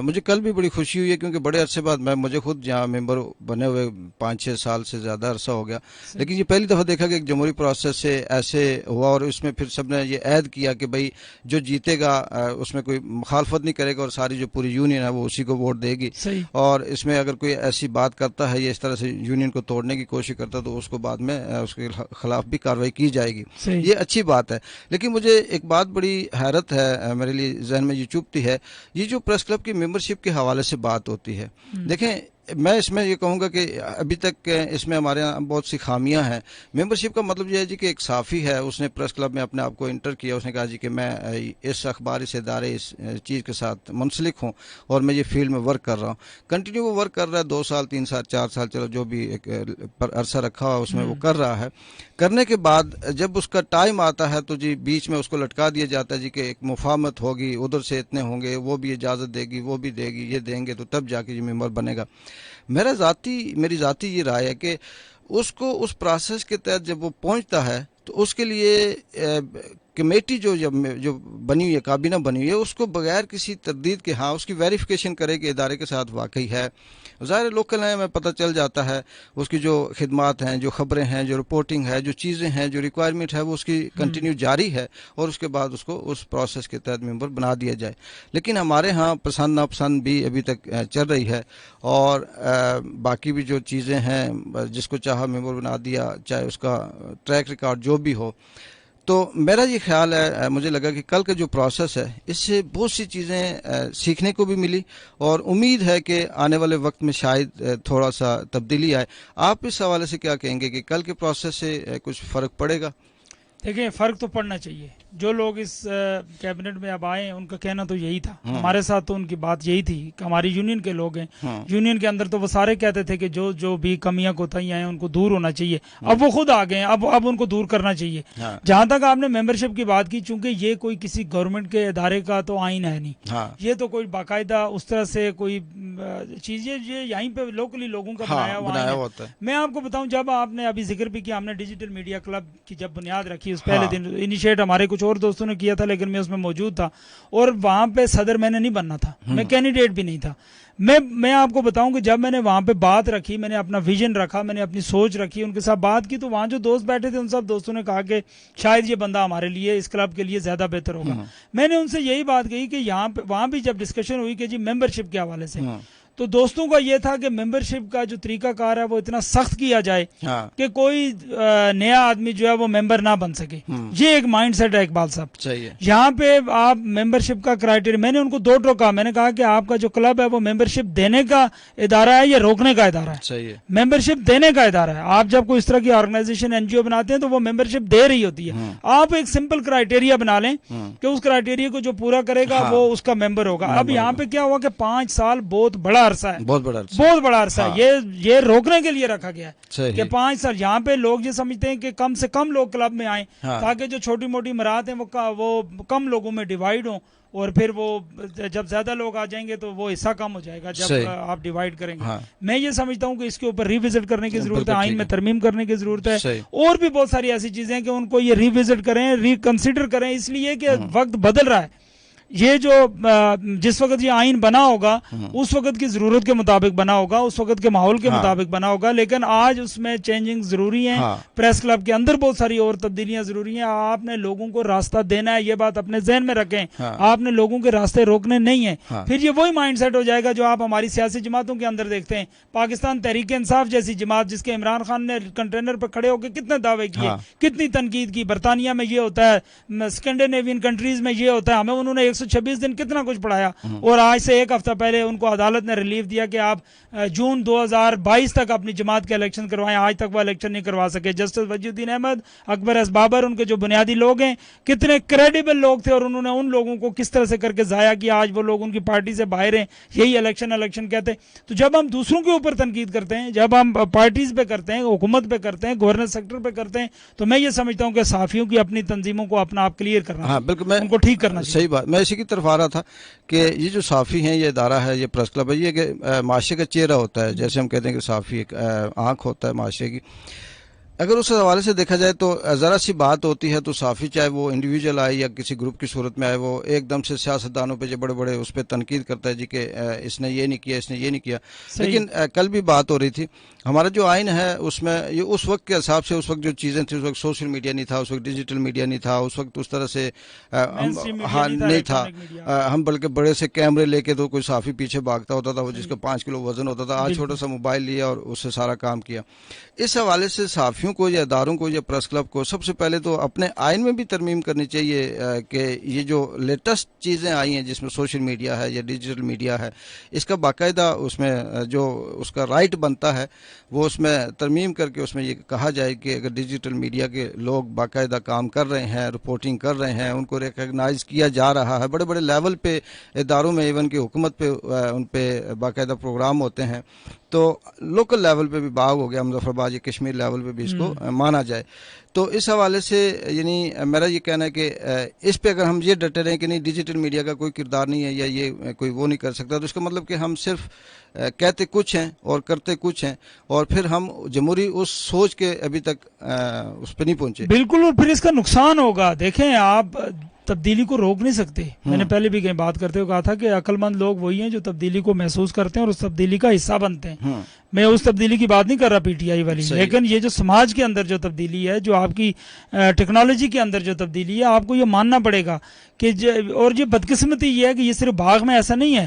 مجھے کل بھی بڑی خوشی ہوئی ہے کیونکہ بڑے عرصے بعد مجھے خود جہاں ممبر بنے ہوئے 5-6 سال سے زیادہ عرصہ ہو گیا، لیکن یہ پہلی دفعہ دیکھا کہ ایک جمہوری پروسیس سے ایسے ہوا، اور اس میں پھر سب نے یہ عہد کیا کہ بھائی جو جیتے گا اس میں کوئی مخالفت نہیں کرے گا، اور ساری جو پوری یونین ہے وہ اسی کو ووٹ دے گی. اور اس میں اگر کوئی ایسی بات کرتا ہے یا اس طرح سے یونین کو توڑنے کی کوشش کرتا ہے تو اس کو بعد میں اس کے خلاف بھی کارروائی کی جائے گی. یہ اچھی بات ہے. لیکن مجھے ایک بات بڑی حیرت ہے، میرے لیے ذہن میں یہ چوبتی ہے، یہ جو پریس کلب کی ممبرشپ کے حوالے سے بات ہوتی ہے. دیکھیں، میں اس میں یہ کہوں گا کہ ابھی تک اس میں ہمارے یہاں بہت سی خامیاں ہیں. ممبرشپ کا مطلب یہ ہے جی کہ ایک صحافی ہے، اس نے پریس کلب میں اپنے آپ کو انٹر کیا، اس نے کہا جی کہ میں اس اخبار، اس ادارے، اس چیز کے ساتھ منسلک ہوں اور میں یہ فیلڈ میں ورک کر رہا ہوں. کنٹینیو وہ ورک کر رہا ہے، 2 سال 3 سال 4 سال، چلو جو بھی ایک عرصہ رکھا ہوا اس میں وہ کر رہا ہے. کرنے کے بعد جب اس کا ٹائم آتا ہے تو جی بیچ میں اس کو لٹکا دیا جاتا ہے جی کہ ایک مفاہمت ہوگی، ادھر سے اتنے ہوں گے، وہ بھی اجازت دے گی، وہ بھی دے گی، یہ دیں گے تو تب جا کے یہ ممبر بنے گا. میری ذاتی یہ رائے ہے کہ اس کو اس پروسیس کے تحت جب وہ پہنچتا ہے تو اس کے لیے کمیٹی جو بنی ہوئی ہے، کابینہ بنی ہوئی ہے، اس کو بغیر کسی تردید کے اس کی ویریفیکیشن کرے کہ ادارے کے ساتھ واقعی ہے، ظاہر لوکل ہیں، میں پتہ چل جاتا ہے اس کی جو خدمات ہیں، جو خبریں ہیں، جو رپورٹنگ ہے، جو چیزیں ہیں، جو ریکوائرمنٹ ہے، وہ اس کی کنٹینیو جاری ہے، اور اس کے بعد اس کو اس پروسیس کے تحت ممبر بنا دیا جائے. لیکن ہمارے ہاں پسند ناپسند بھی ابھی تک چل رہی ہے، اور باقی بھی جو چیزیں ہیں، جس کو چاہا ممبر بنا دیا، چاہے اس کا ٹریک ریکارڈ جو بھی ہو. تو میرا یہ خیال ہے، مجھے لگا کہ کل کا جو پروسیس ہے، اس سے بہت سی چیزیں سیکھنے کو بھی ملی، اور امید ہے کہ آنے والے وقت میں شاید تھوڑا سا تبدیلی آئے. آپ اس حوالے سے کیا کہیں گے کہ کل کے پروسیس سے کچھ فرق پڑے گا؟ دیکھیں، فرق تو پڑنا چاہیے. جو لوگ اس کیبنٹ میں اب آئے ہیں ان کا کہنا تو یہی تھا. ہمارے ساتھ تو ان کی بات یہی تھی کہ ہماری یونین کے لوگ ہیں، یونین کے اندر تو وہ سارے کہتے تھے کہ جو بھی کمیاں کوتاہیاں ہیں ان کو دور ہونا چاہیے. اب وہ خود آ گئے ہیں، اب ان کو دور کرنا چاہیے. جہاں تک آپ نے ممبرشپ کی بات کی، چونکہ یہ کوئی کسی گورنمنٹ کے ادارے کا تو آئین ہے نہیں، یہ تو کوئی باقاعدہ اس طرح سے کوئی چیز، یہ یہیں پہ لوکلی لوگوں کا بنایا ہوا ہوتا ہے. میں آپ کو بتاؤں، جب آپ نے ابھی ذکر بھی کیا، ہم نے ڈیجیٹل میڈیا کلب کی جب بنیاد رکھی، اس پہلے دن انیشیٹ ہمارے کچھ اور دوستوں نے کیا تھا، لیکن میں اس میں موجود تھا، اور وہاں پہ صدر میں نے نہیں بننا تھا، میں کینڈیڈیٹ بھی نہیں تھا. میں آپ کو بتاؤں کہ جب میں نے وہاں پہ بات رکھی، میں نے اپنا ویژن رکھا، میں نے اپنی سوچ رکھی، ان کے ساتھ بات کی، تو وہاں جو دوست بیٹھے تھے ان سب دوستوں نے کہا کہ شاید یہ بندہ ہمارے لیے، اس کلب کے لیے زیادہ بہتر ہوگا. میں نے ان سے یہی بات کہی کہ وہاں بھی جب ڈسکشن ہوئی کہ جی ممبرشپ کے حوالے سے، تو دوستوں کا یہ تھا کہ ممبرشپ کا جو طریقہ کار ہے وہ اتنا سخت کیا جائے کہ کوئی نیا آدمی جو ہے وہ ممبر نہ بن سکے. یہ ایک مائنڈ سیٹ ہے اقبال صاحب. یہاں پہ آپ ممبرشپ کا کرائٹیریا، میں نے ان کو دو ٹوکا. میں نے کہا کہ آپ کا جو کلب ہے وہ ممبرشپ دینے کا ادارہ ہے یا روکنے کا ادارہ ہے؟ ممبرشپ دینے کا ادارہ ہے. آپ جب کوئی اس طرح کی آرگنائزیشن این جی او بناتے ہیں تو وہ ممبرشپ دے رہی ہوتی ہے. آپ ایک سمپل کرائٹیریا بنا لیں کہ اس کرائٹیریا کو جو پورا کرے گا وہ اس کا ممبر ہوگا. اب یہاں پہ کیا ہوا کہ 5 سال بہت بڑا عرصہ ہے، بہت بڑا عرصہ ہے. یہ روکنے کے لیے رکھا گیا ہے کہ 5 سال. یہاں پہ لوگ یہ سمجھتے ہیں کہ کم سے کم لوگ کلب میں آئیں تاکہ جو چھوٹی موٹی مراحت ہیں وہ کم لوگوں میں ڈیوائیڈ ہوں، اور پھر وہ جب زیادہ لوگ آ جائیں گے تو وہ حصہ کم ہو جائے گا جب آپ ڈیوائیڈ کریں گے. میں یہ سمجھتا ہوں کہ اس کے اوپر ری وزٹ کرنے کی ضرورت ہے، آئین میں ترمیم کرنے کی ضرورت ہے، اور بھی بہت ساری ایسی چیزیں ہیں کہ ان کو یہ ری وزٹ کریں، ری کنسیڈر کریں، اس لیے کہ وقت بدل رہا ہے. یہ جو جس وقت یہ آئین بنا ہوگا اس وقت کی ضرورت کے مطابق بنا ہوگا، اس وقت کے ماحول کے مطابق بنا ہوگا، لیکن آج اس میں چینجنگ ضروری ہیں. پریس کلب کے اندر بہت ساری اور تبدیلیاں ضروری ہیں. آپ نے لوگوں کو راستہ دینا ہے، یہ بات اپنے ذہن میں رکھیں. آپ نے لوگوں کے راستے روکنے نہیں ہیں. پھر یہ وہی مائنڈ سیٹ ہو جائے گا جو آپ ہماری سیاسی جماعتوں کے اندر دیکھتے ہیں. پاکستان تحریک انصاف جیسی جماعت، جس کے عمران خان نے کنٹینر پہ کھڑے ہو کے کتنے دعوے کیے، کتنی تنقید کی. برطانیہ میں یہ ہوتا ہے، اسکینڈینیوین کنٹریز میں یہ ہوتا ہے، ہمیں انہوں نے 126 دن کتنا کچھ پڑھایا، اور آج سے 1 ہفتہ پہلے ان کو عدالت نے ریلیف دیا کہ آپ جون 2022 تک اپنی جماعت کے الیکشن کروائیں. آج تک وہ الیکشن نہیں کروا سکے. جسٹس وجی الدین احمد، اکبر ایس بابر، ان کے جو بنیادی لوگ ہیں، کتنے کریڈیبل لوگ تھے، اور انہوں نے ان لوگوں کو کس طرح سے کر کے ضائع کیا. آج وہ لوگ ان کی پارٹی سے باہر ہیں، یہی الیکشن کہتے ہیں. تو جب ہم دوسروں کے اوپر تنقید کرتے ہیں، جب ہم پارٹیز پہ کرتے ہیں، حکومت پہ کرتے ہیں، گورننس سیکٹر پہ کرتے ہیں، تو میں یہ سمجھتا ہوں کہ صحافیوں کی اپنی تنظیموں کو اپنا آپ کلیئر کرنا، بالکل ان کو ٹھیک کرنا چاہیے. صحیح بات، میں اسی کی طرف آ رہا تھا کہ یہ جو صحافی ہیں، یہ ادارہ ہے، یہ پریس کلب ہے، یہ کہ معاشرے کا چہرہ ہوتا ہے. جیسے ہم کہتے ہیں کہ صحافی ایک آنکھ ہوتا ہے معاشرے کی. اگر اس حوالے سے دیکھا جائے تو ذرا سی بات ہوتی ہے تو صحافی، چاہے وہ انڈیویجول آئے یا کسی گروپ کی صورت میں آئے، وہ ایک دم سے سیاستدانوں پہ جو بڑے بڑے اس پہ تنقید کرتا ہے جی کہ اس نے یہ نہیں کیا، اس نے یہ نہیں کیا. لیکن کل بھی بات ہو رہی تھی، ہمارا جو آئین ہے اس میں یہ اس وقت کے حساب سے، اس وقت جو چیزیں تھیں، اس وقت سوشل میڈیا نہیں تھا، اس وقت ڈیجیٹل میڈیا نہیں تھا، اس وقت اس طرح سے نہیں تھا. ہم بلکہ بڑے سے کیمرے لے کے تو کوئی صحافی پیچھے بھاگتا ہوتا تھا، وہ جس کا 5 کلو وزن ہوتا تھا. آج چھوٹا سا موبائل لیا اور اس سے سارا کام کیا. اس حوالے سے صحافیوں کو یا اداروں کو یا پریس کلب کو سب سے پہلے تو اپنے آئین میں بھی ترمیم کرنی چاہیے کہ یہ جو لیٹسٹ چیزیں آئی ہیں جس میں سوشل میڈیا ہے یا ڈیجیٹل میڈیا ہے، اس کا باقاعدہ اس میں جو اس کا رائٹ بنتا ہے وہ اس میں ترمیم کر کے اس میں یہ کہا جائے کہ اگر ڈیجیٹل میڈیا کے لوگ باقاعدہ کام کر رہے ہیں، رپورٹنگ کر رہے ہیں، ان کو ریکگنائز کیا جا رہا ہے، بڑے بڑے لیول پہ اداروں میں، ایون کہ حکومت پہ ان پہ باقاعدہ پروگرام ہوتے ہیں، تو لوکل لیول پہ بھی باغ ہو گیا مظفرآباد یا کشمیر لیول پہ بھی اس کو مانا جائے. تو اس حوالے سے یعنی میرا یہ کہنا ہے کہ اس پہ اگر ہم یہ ڈٹے رہیں کہ نہیں ڈیجیٹل میڈیا کا کوئی کردار نہیں ہے یا یہ کوئی وہ نہیں کر سکتا، تو اس کا مطلب کہ ہم صرف کہتے کچھ ہیں اور کرتے کچھ ہیں، اور پھر ہم جمہوری اس سوچ کے ابھی تک اس پہ نہیں پہنچے. بالکل، اور پھر اس کا نقصان ہوگا. دیکھیں آپ تبدیلی کو روک نہیں سکتے. میں نے پہلے بھی کہیں بات کرتے ہوئے کہا تھا کہ عقل مند لوگ وہی ہیں جو تبدیلی کو محسوس کرتے ہیں اور اس تبدیلی کا حصہ بنتے ہیں. میں اس تبدیلی کی بات نہیں کر رہا پی ٹی آئی والی، لیکن یہ جو سماج کے اندر جو تبدیلی ہے، جو آپ کی ٹیکنالوجی کے اندر جو تبدیلی ہے، آپ کو یہ ماننا پڑے گا کہ اور یہ بدقسمتی یہ ہے کہ یہ صرف باغ میں ایسا نہیں ہے،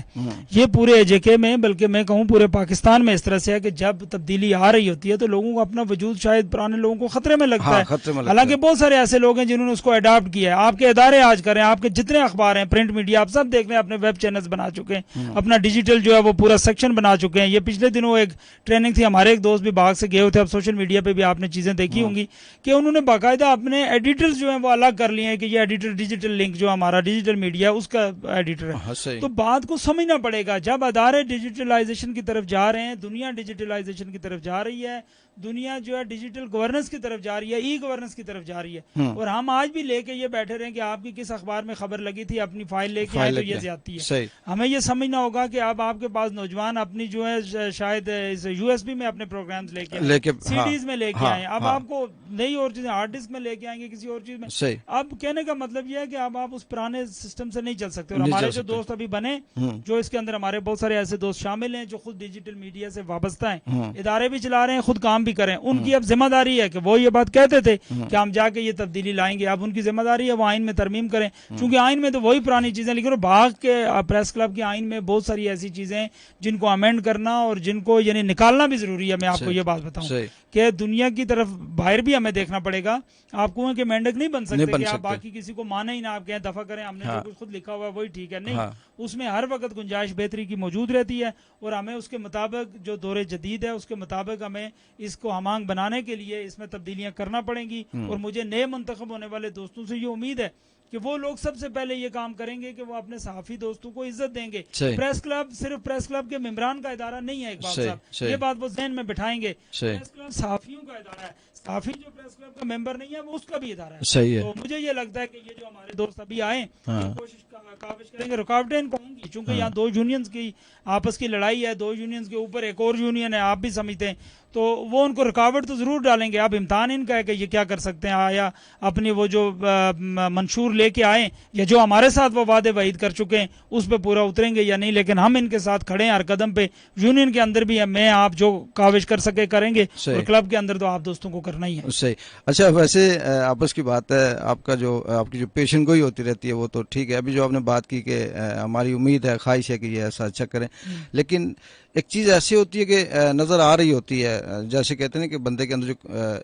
یہ پورے اے جے کے میں، بلکہ میں کہوں پورے پاکستان میں اس طرح سے ہے کہ جب تبدیلی آ رہی ہوتی ہے تو لوگوں کو اپنا وجود شاید پرانے لوگوں کو خطرے میں لگتا ہے. حالانکہ بہت سارے ایسے لوگ ہیں جنہوں نے اس کو اڈاپٹ کیا ہے. آپ کے ادارے آج کریں، آپ کے جتنے اخبار ہیں، پرنٹ میڈیا، آپ سب دیکھ لیں، اپنے ویب چینلز بنا چکے ہیں، اپنا ڈیجیٹل جو ہے وہ پورا سیکشن بنا چکے ہیں. یہ پچھلے دنوں ایک ٹریننگ تھی، ہمارے ایک دوست بھی باغ سے گئے ہوئے تھے، اب سوشل میڈیا پہ بھی آپ نے چیزیں دیکھی ہوں گی کہ انہوں نے باقاعدہ اپنے ایڈیٹرز جو ہیں وہ الگ کر لیے ہیں کہ یہ ایڈیٹر ڈیجیٹل لنک جو ہمارا ڈیجیٹل میڈیا ہے اس کا ایڈیٹر ہے. تو بات کو سمجھنا پڑے گا. جب ادارے ڈیجیٹلائزیشن کی طرف جا رہے ہیں، دنیا ڈیجیٹلائزیشن کی طرف جا رہی ہے، دنیا جو ہے ڈیجیٹل گورننس کی طرف جا رہی ہے، ای گورننس کی طرف جا رہی ہے، اور ہم آج بھی لے کے یہ بیٹھے رہے کہ آپ کی کس اخبار میں خبر لگی تھی، اپنی فائل لے کے آئے تو یہ زیادتی ہے. ہمیں یہ سمجھنا ہوگا کہ اب آپ کے پاس نوجوان اپنی جو ہے شاید یو ایس بی میں اپنے پروگرامز لے کے آئیں، سی ڈیز میں لے کے آئیں. اب آپ کو نئی اور چیزیں ہارڈ ڈسک میں لے کے آئیں گے، کسی اور چیز میں. اب کہنے کا مطلب یہ ہے کہ اب آپ اس پرانے سسٹم سے نہیں چل سکتے. اور ہمارے جو دوست ابھی بنے، جو اس کے اندر ہمارے بہت سارے ایسے دوست شامل ہیں جو خود ڈیجیٹل میڈیا سے وابستہ ہیں، ادارے بھی چلا رہے ہیں، خود کام بھی کریں. ان کی اب ذمہ داری ہے کہ وہ یہ بات کہتے تھے کہ ہم جا کے یہ تبدیلی لائیں گے، اب ان کی ذمہ داری ہے وہ آئین میں ترمیم کریں. چونکہ آئین میں تو وہی پرانی چیزیں، لیکن باغ کے پریس کلب کے آئین میں بہت ساری ایسی چیزیں ہیں جن کو امینڈ کرنا اور جن کو یعنی نکالنا بھی ضروری ہے. میں آپ کو یہ بات بتاؤں کہ دنیا کی طرف باہر بھی ہمیں دیکھنا پڑے گا. آپ کنویں کے مینڈک نہیں بن سکتے کہ آپ باقی کسی کو مانے ہی نہ، آپ کہیں دفع کریں، ہم نے جو کچھ خود لکھا ہوا ہے وہی ٹھیک ہے. نہیں، اس میں ہر وقت گنجائش بہتری کی موجود رہتی ہے، اور ہمیں اس کے مطابق جو دور جدید ہے اس کے مطابق ہمیں اس کو ہم آہنگ بنانے کے لیے اس میں تبدیلیاں کرنا پڑیں گی. اور مجھے نئے منتخب ہونے والے دوستوں سے یہ امید ہے کہ وہ لوگ سب سے پہلے یہ کام کریں گے کہ وہ اپنے صحافی دوستوں کو عزت دیں گے. پریس کلب صرف پریس کلب کے ممبران کا ادارہ نہیں ہے اقبال صاحب، یہ بات وہ ذہن میں بٹھائیں گے. پریس کلب صحافیوں کا ادارہ ہے، صحافی جو پریس کلب کا ممبر نہیں ہے وہ اس کا بھی ادارہ ہے. تو مجھے یہ لگتا ہے کہ یہ جو ہمارے دوست ابھی آئے کوشش کاوش کریں گے. رکاوٹیں ان کو ہوں گی چونکہ یہاں دو یونینز کی آپس کی لڑائی ہے، دو یونینز کے اوپر ایک اور یونین ہے، آپ بھی سمجھتے ہیں، تو وہ ان کو رکاوٹ تو ضرور ڈالیں گے. اب امتحان ان کا ہے کہ یہ کیا کر سکتے ہیں. آیا اپنی وہ جو منشور لے کے آئیں یا جو ہمارے ساتھ وہ وعدے وعید کر چکے ہیں اس پہ پورا اتریں گے یا نہیں. لیکن ہم ان کے ساتھ کھڑے ہیں ہر قدم پہ. یونین کے اندر بھی ہے، میں آپ جو کاوش کر سکے کریں گے، اور کلب کے اندر تو آپ دوستوں کو کرنا ہی ہے. صحیح. اچھا، ویسے آپس کی بات ہے، آپ کی جو پیشن گوئی ہوتی رہتی ہے وہ تو ٹھیک ہے. ابھی جو آپ نے بات کی کہ ہماری امید ہے، خواہش ہے کہ یہ ایسا اچھا کریں، لیکن ایک چیز ایسی ہوتی ہے کہ نظر آ رہی ہوتی ہے، جیسے کہتے ہیں کہ بندے کے اندر جو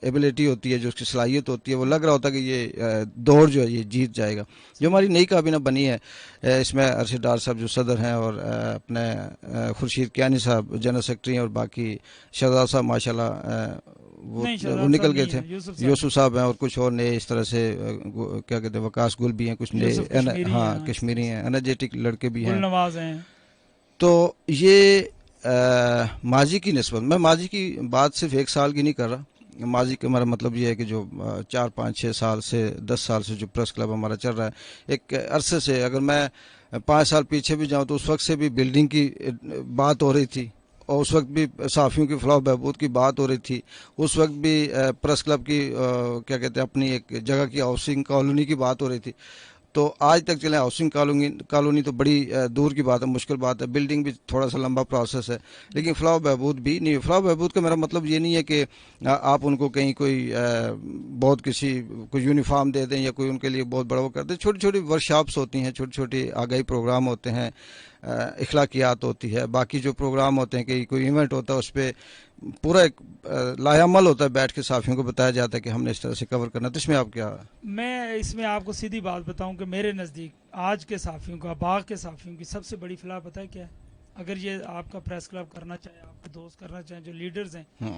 ایبلٹی ہوتی ہے، جو اس کی صلاحیت ہوتی ہے، وہ لگ رہا ہوتا ہے کہ یہ دور جو ہے یہ جیت جائے گا. جو ہماری نئی کابینہ بنی ہے، اس میں ارشد ڈار صاحب جو صدر ہیں، اور اپنے خورشید کیانی صاحب جنرل سیکرٹری ہیں، اور باقی شہزاد صاحب ماشاءاللہ وہ نکل گئے تھے، یوسف صاحب ہیں، اور کچھ اور نئے اس طرح سے کیا کہتے ہیں وکاس گل بھی ہیں، کچھ نئے کشمیری ہیں، انرجیٹک لڑکے بھی ہیں. تو یہ ماضی کی نسبت، میں ماضی کی بات صرف ایک سال کی نہیں کر رہا. ماضی کا ہمارا مطلب یہ ہے کہ جو 4 5 6 سال سے 10 سال سے جو پریس کلب ہمارا چل رہا ہے، ایک عرصے سے، اگر میں 5 سال پیچھے بھی جاؤں تو اس وقت سے بھی بلڈنگ کی بات ہو رہی تھی، اور اس وقت بھی صحافیوں کی فلاح و بہبود کی بات ہو رہی تھی. اس وقت بھی پریس کلب کی کیا کہتے ہیں اپنی ایک جگہ کی ہاؤسنگ کالونی کی بات ہو رہی تھی. تو آج تک چلیں ہاؤسنگ کالونی تو بڑی دور کی بات ہے، مشکل بات ہے. بلڈنگ بھی تھوڑا سا لمبا پروسیس ہے، لیکن فلاح و بہبود بھی نہیں. فلاح و بہبود کا میرا مطلب یہ نہیں ہے کہ آپ ان کو کہیں کوئی کوئی یونیفارم دے دیں یا کوئی ان کے لیے بہت بڑا وہ کر دیں. چھوٹی چھوٹی ورکشاپس ہوتی ہیں، چھوٹی چھوٹی آگاہی پروگرام ہوتے ہیں، اخلاقیات ہوتی ہے، باقی جو پروگرام ہوتے ہیں کہ کوئی ایونٹ ہوتا ہے اس پہ پورا ایک لایا عمل ہوتا ہے، بیٹھ کے صحافیوں کو بتایا جاتا ہے کہ ہم نے اس طرح سے کور کرنا. تو اس میں آپ کیا؟ میں اس میں آپ کو سیدھی بات بتاؤں کہ میرے نزدیک آج کے صحافیوں کا، باغ کے صحافیوں کی سب سے بڑی فلاح پتہ ہے کیا ہے؟ اگر یہ آپ کا پریس کلب کرنا چاہے، آپ کے دوست کرنا چاہیں جو لیڈرز ہیں،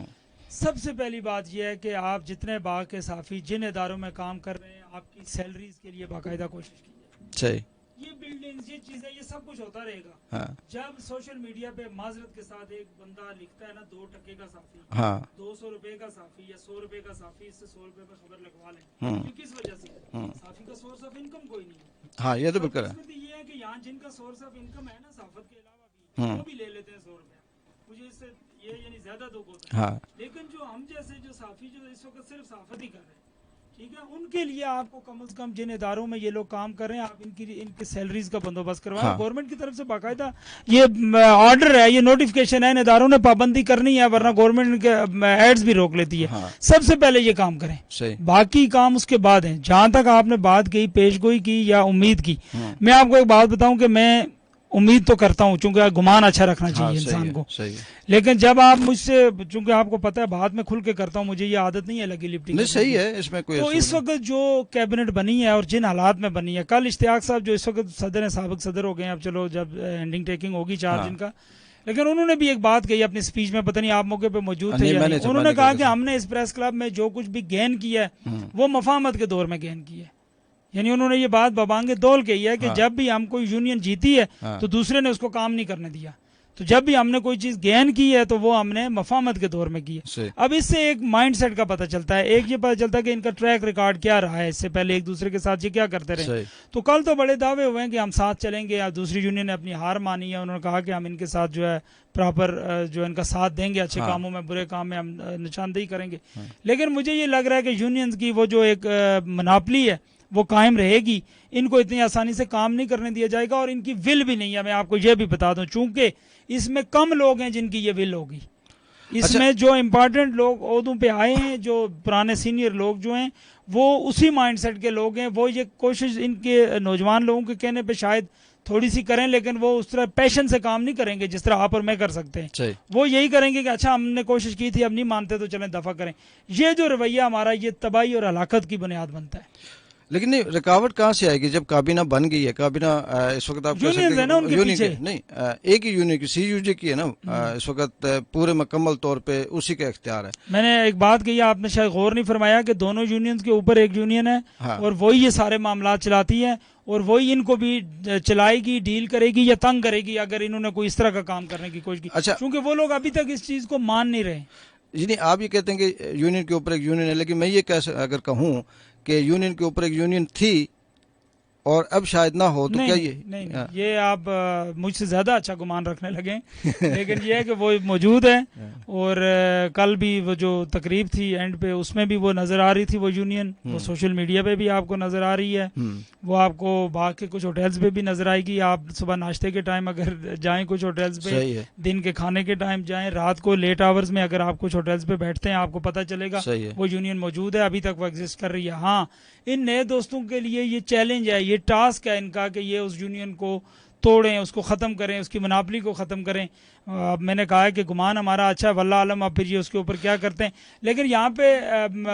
سب سے پہلی بات یہ ہے کہ آپ جتنے باغ کے صحافی جن اداروں میں کام کر رہے ہیں، آپ کی سیلریز کے لیے باقاعدہ کوشش کیجیے. یہ بلڈنگز، یہ چیزیں، یہ سب کچھ ہوتا رہے گا. ہاں جب سوشل میڈیا پہ معذرت کے ساتھ ایک بندہ لکھتا ہے نا 2 ٹکے کا صحافی، ہاں 200 روپے کا صحافی یا 100 روپے کا صحافی، اس سے 100 روپے پہ خبر لگوا لیں، ہوں یہ کس وجہ سے؟ صحافی کا سورس آف انکم کوئی نہیں ہے. ہاں یہ تو بالکل ہے. قسمت یہ ہے کہ یہاں جن کا سورس آف انکم ہے نا صحافت کے علاوہ بھی، وہ بھی لے لیتے ہیں 100 روپے. مجھے اس سے یہ یعنی زیادہ دکھ ہوتا ہے. ہاں لیکن جو ہم جیسے جو صحافی جو اس وقت صرف صحافت ہی کر رہے ہیں، ٹھیک ہے، ان کے لیے آپ کو کم از کم جن اداروں میں یہ لوگ کام کر رہے ہیں، آپ ان کی سیلریز کا بندوبست کروائیں. ہاں. گورنمنٹ کی طرف سے باقاعدہ یہ آرڈر ہے، یہ نوٹیفکیشن ہے، ان اداروں نے پابندی کرنی ہے، ورنہ گورنمنٹ کے ایڈز بھی روک لیتی ہے. ہاں سب سے پہلے یہ کام کریں، صحیح. باقی کام اس کے بعد ہیں. جہاں تک آپ نے بات کی پیش گوئی کی یا امید کی، میں آپ کو ایک بات بتاؤں کہ میں امید تو کرتا ہوں، چونکہ گمان اچھا رکھنا چاہیے انسان کو. صحیح. لیکن جب آپ مجھ سے، چونکہ آپ کو پتہ ہے بات میں کھل کے کرتا ہوں، مجھے یہ عادت نہیں ہے لگی لپٹی نہیں کرنے صحیح کی. ہے، اس میں کوئی تو اصول اس وقت جو کیبنٹ بنی ہے اور جن حالات میں بنی ہے، کل اشتیاق صاحب جو اس وقت صدر ہیں، سابق صدر ہو گئے ہیں، اب چلو جب اینڈنگ ٹیکنگ ہوگی 4 دن کا، لیکن انہوں نے بھی ایک بات کہی اپنی سپیچ میں، پتہ نہیں آپ موقع پہ موجود تھے یا نہیں. انہوں نے کہا کہ ہم نے اس پریس کلب میں جو کچھ بھی گین کیا ہے وہ مفاہمت کے دور میں گین کیا ہے. یعنی انہوں نے یہ بات ببانگ دول کہی ہے کہ جب بھی ہم کوئی یونین جیتی ہے تو دوسرے نے اس کو کام نہیں کرنے دیا. تو جب بھی ہم نے کوئی چیز گین کی ہے تو وہ ہم نے مفاہمت کے دور میں کی ہے. اب اس سے ایک مائنڈ سیٹ کا پتہ چلتا ہے. ایک یہ پتہ چلتا ہے کہ ان کا ٹریک ریکارڈ کیا رہا ہے، اس سے پہلے ایک دوسرے کے ساتھ یہ کیا کرتے رہے. تو کل تو بڑے دعوے ہوئے ہیں کہ ہم ساتھ چلیں گے، یا دوسری یونین نے اپنی ہار مانی ہے، انہوں نے کہا کہ ہم ان کے ساتھ جو ہے پراپر جو ان کا ساتھ دیں گے، اچھے کاموں میں، برے کام میں ہم نشاندہی کریں گے. لیکن مجھے یہ لگ رہا ہے کہ یونینز کی وہ جو ایک مناپلی ہے وہ قائم رہے گی. ان کو اتنی آسانی سے کام نہیں کرنے دیا جائے گا، اور ان کی ول بھی نہیں ہے. میں آپ کو یہ بھی بتا دوں، چونکہ اس میں کم لوگ ہیں جن کی یہ ول ہوگی. اس میں جو امپارٹنٹ لوگ عہدوں پہ آئے ہیں، جو پرانے سینئر لوگ جو ہیں، وہ اسی مائنڈ سیٹ کے لوگ ہیں. وہ یہ کوشش ان کے نوجوان لوگوں کے کہنے پہ شاید تھوڑی سی کریں، لیکن وہ اس طرح پیشن سے کام نہیں کریں گے جس طرح آپ اور میں کر سکتے ہیں. وہ یہی کریں گے کہ اچھا ہم نے کوشش کی تھی، اب نہیں مانتے تو چلیں دفع کریں. یہ جو رویہ ہمارا، یہ تباہی اور ہلاکت کی بنیاد بنتا ہے. لیکن نہیں، رکاوٹ کہاں سے آئے گی جب کابینہ بن گئی ہے؟ کابینہ اس وقت آپ کہہ سکتے ہیں نہیں، ایک ہی یونین کی، سی یو جے کی ہے نا اس وقت پورے مکمل طور پہ اسی کا اختیار ہے. میں نے ایک بات کہی، آپ نے شاید غور نہیں فرمایا کہ دونوں یونینز کے اوپر ایک یونین ہے اور وہی یہ سارے معاملات چلاتی ہے، اور وہی ان کو بھی چلائے گی، ڈیل کرے گی یا تنگ کرے گی اگر انہوں نے کوئی اس طرح کا کام کرنے کی کوشش کی. اچھا، کیونکہ وہ لوگ ابھی تک اس چیز کو مان نہیں رہے. یعنی آپ یہ کہتے ہیں کہ یونین کے اوپر ایک یونین ہے، لیکن میں یہ اگر کہوں کہ یونین کے اوپر ایک یونین تھی اور اب شاید نہ ہو، تو کیا نہیں، یہ آپ مجھ سے زیادہ اچھا گمان رکھنے لگے. لیکن یہ ہے کہ وہ موجود ہے، اور کل بھی وہ جو تقریب تھی اینڈ پہ، اس میں بھی وہ نظر آ رہی تھی وہ یونین. وہ سوشل میڈیا پہ بھی آپ کو نظر آ رہی ہے، وہ آپ کو باقی کچھ ہوٹلز پہ بھی نظر آئے گی. آپ صبح ناشتے کے ٹائم اگر جائیں کچھ ہوٹلز پہ، دن کے کھانے کے ٹائم جائیں، رات کو لیٹ آورز میں اگر آپ کچھ ہوٹلز پہ بیٹھتے ہیں، آپ کو پتہ چلے گا وہ یونین موجود ہے. ابھی تک وہ ایگزسٹ کر رہی ہے. ہاں، ان نئے دوستوں کے لیے یہ چیلنج ہے، یہ ٹاسک ہے ان کا کہ یہ اس یونین کو توڑیں، اس کو ختم کریں، اس کی مناپلی کو ختم کریں. اب میں نے کہا ہے کہ گمان ہمارا اچھا ہے، واللہ عالم اب پھر یہ اس کے اوپر کیا کرتے ہیں. لیکن یہاں پہ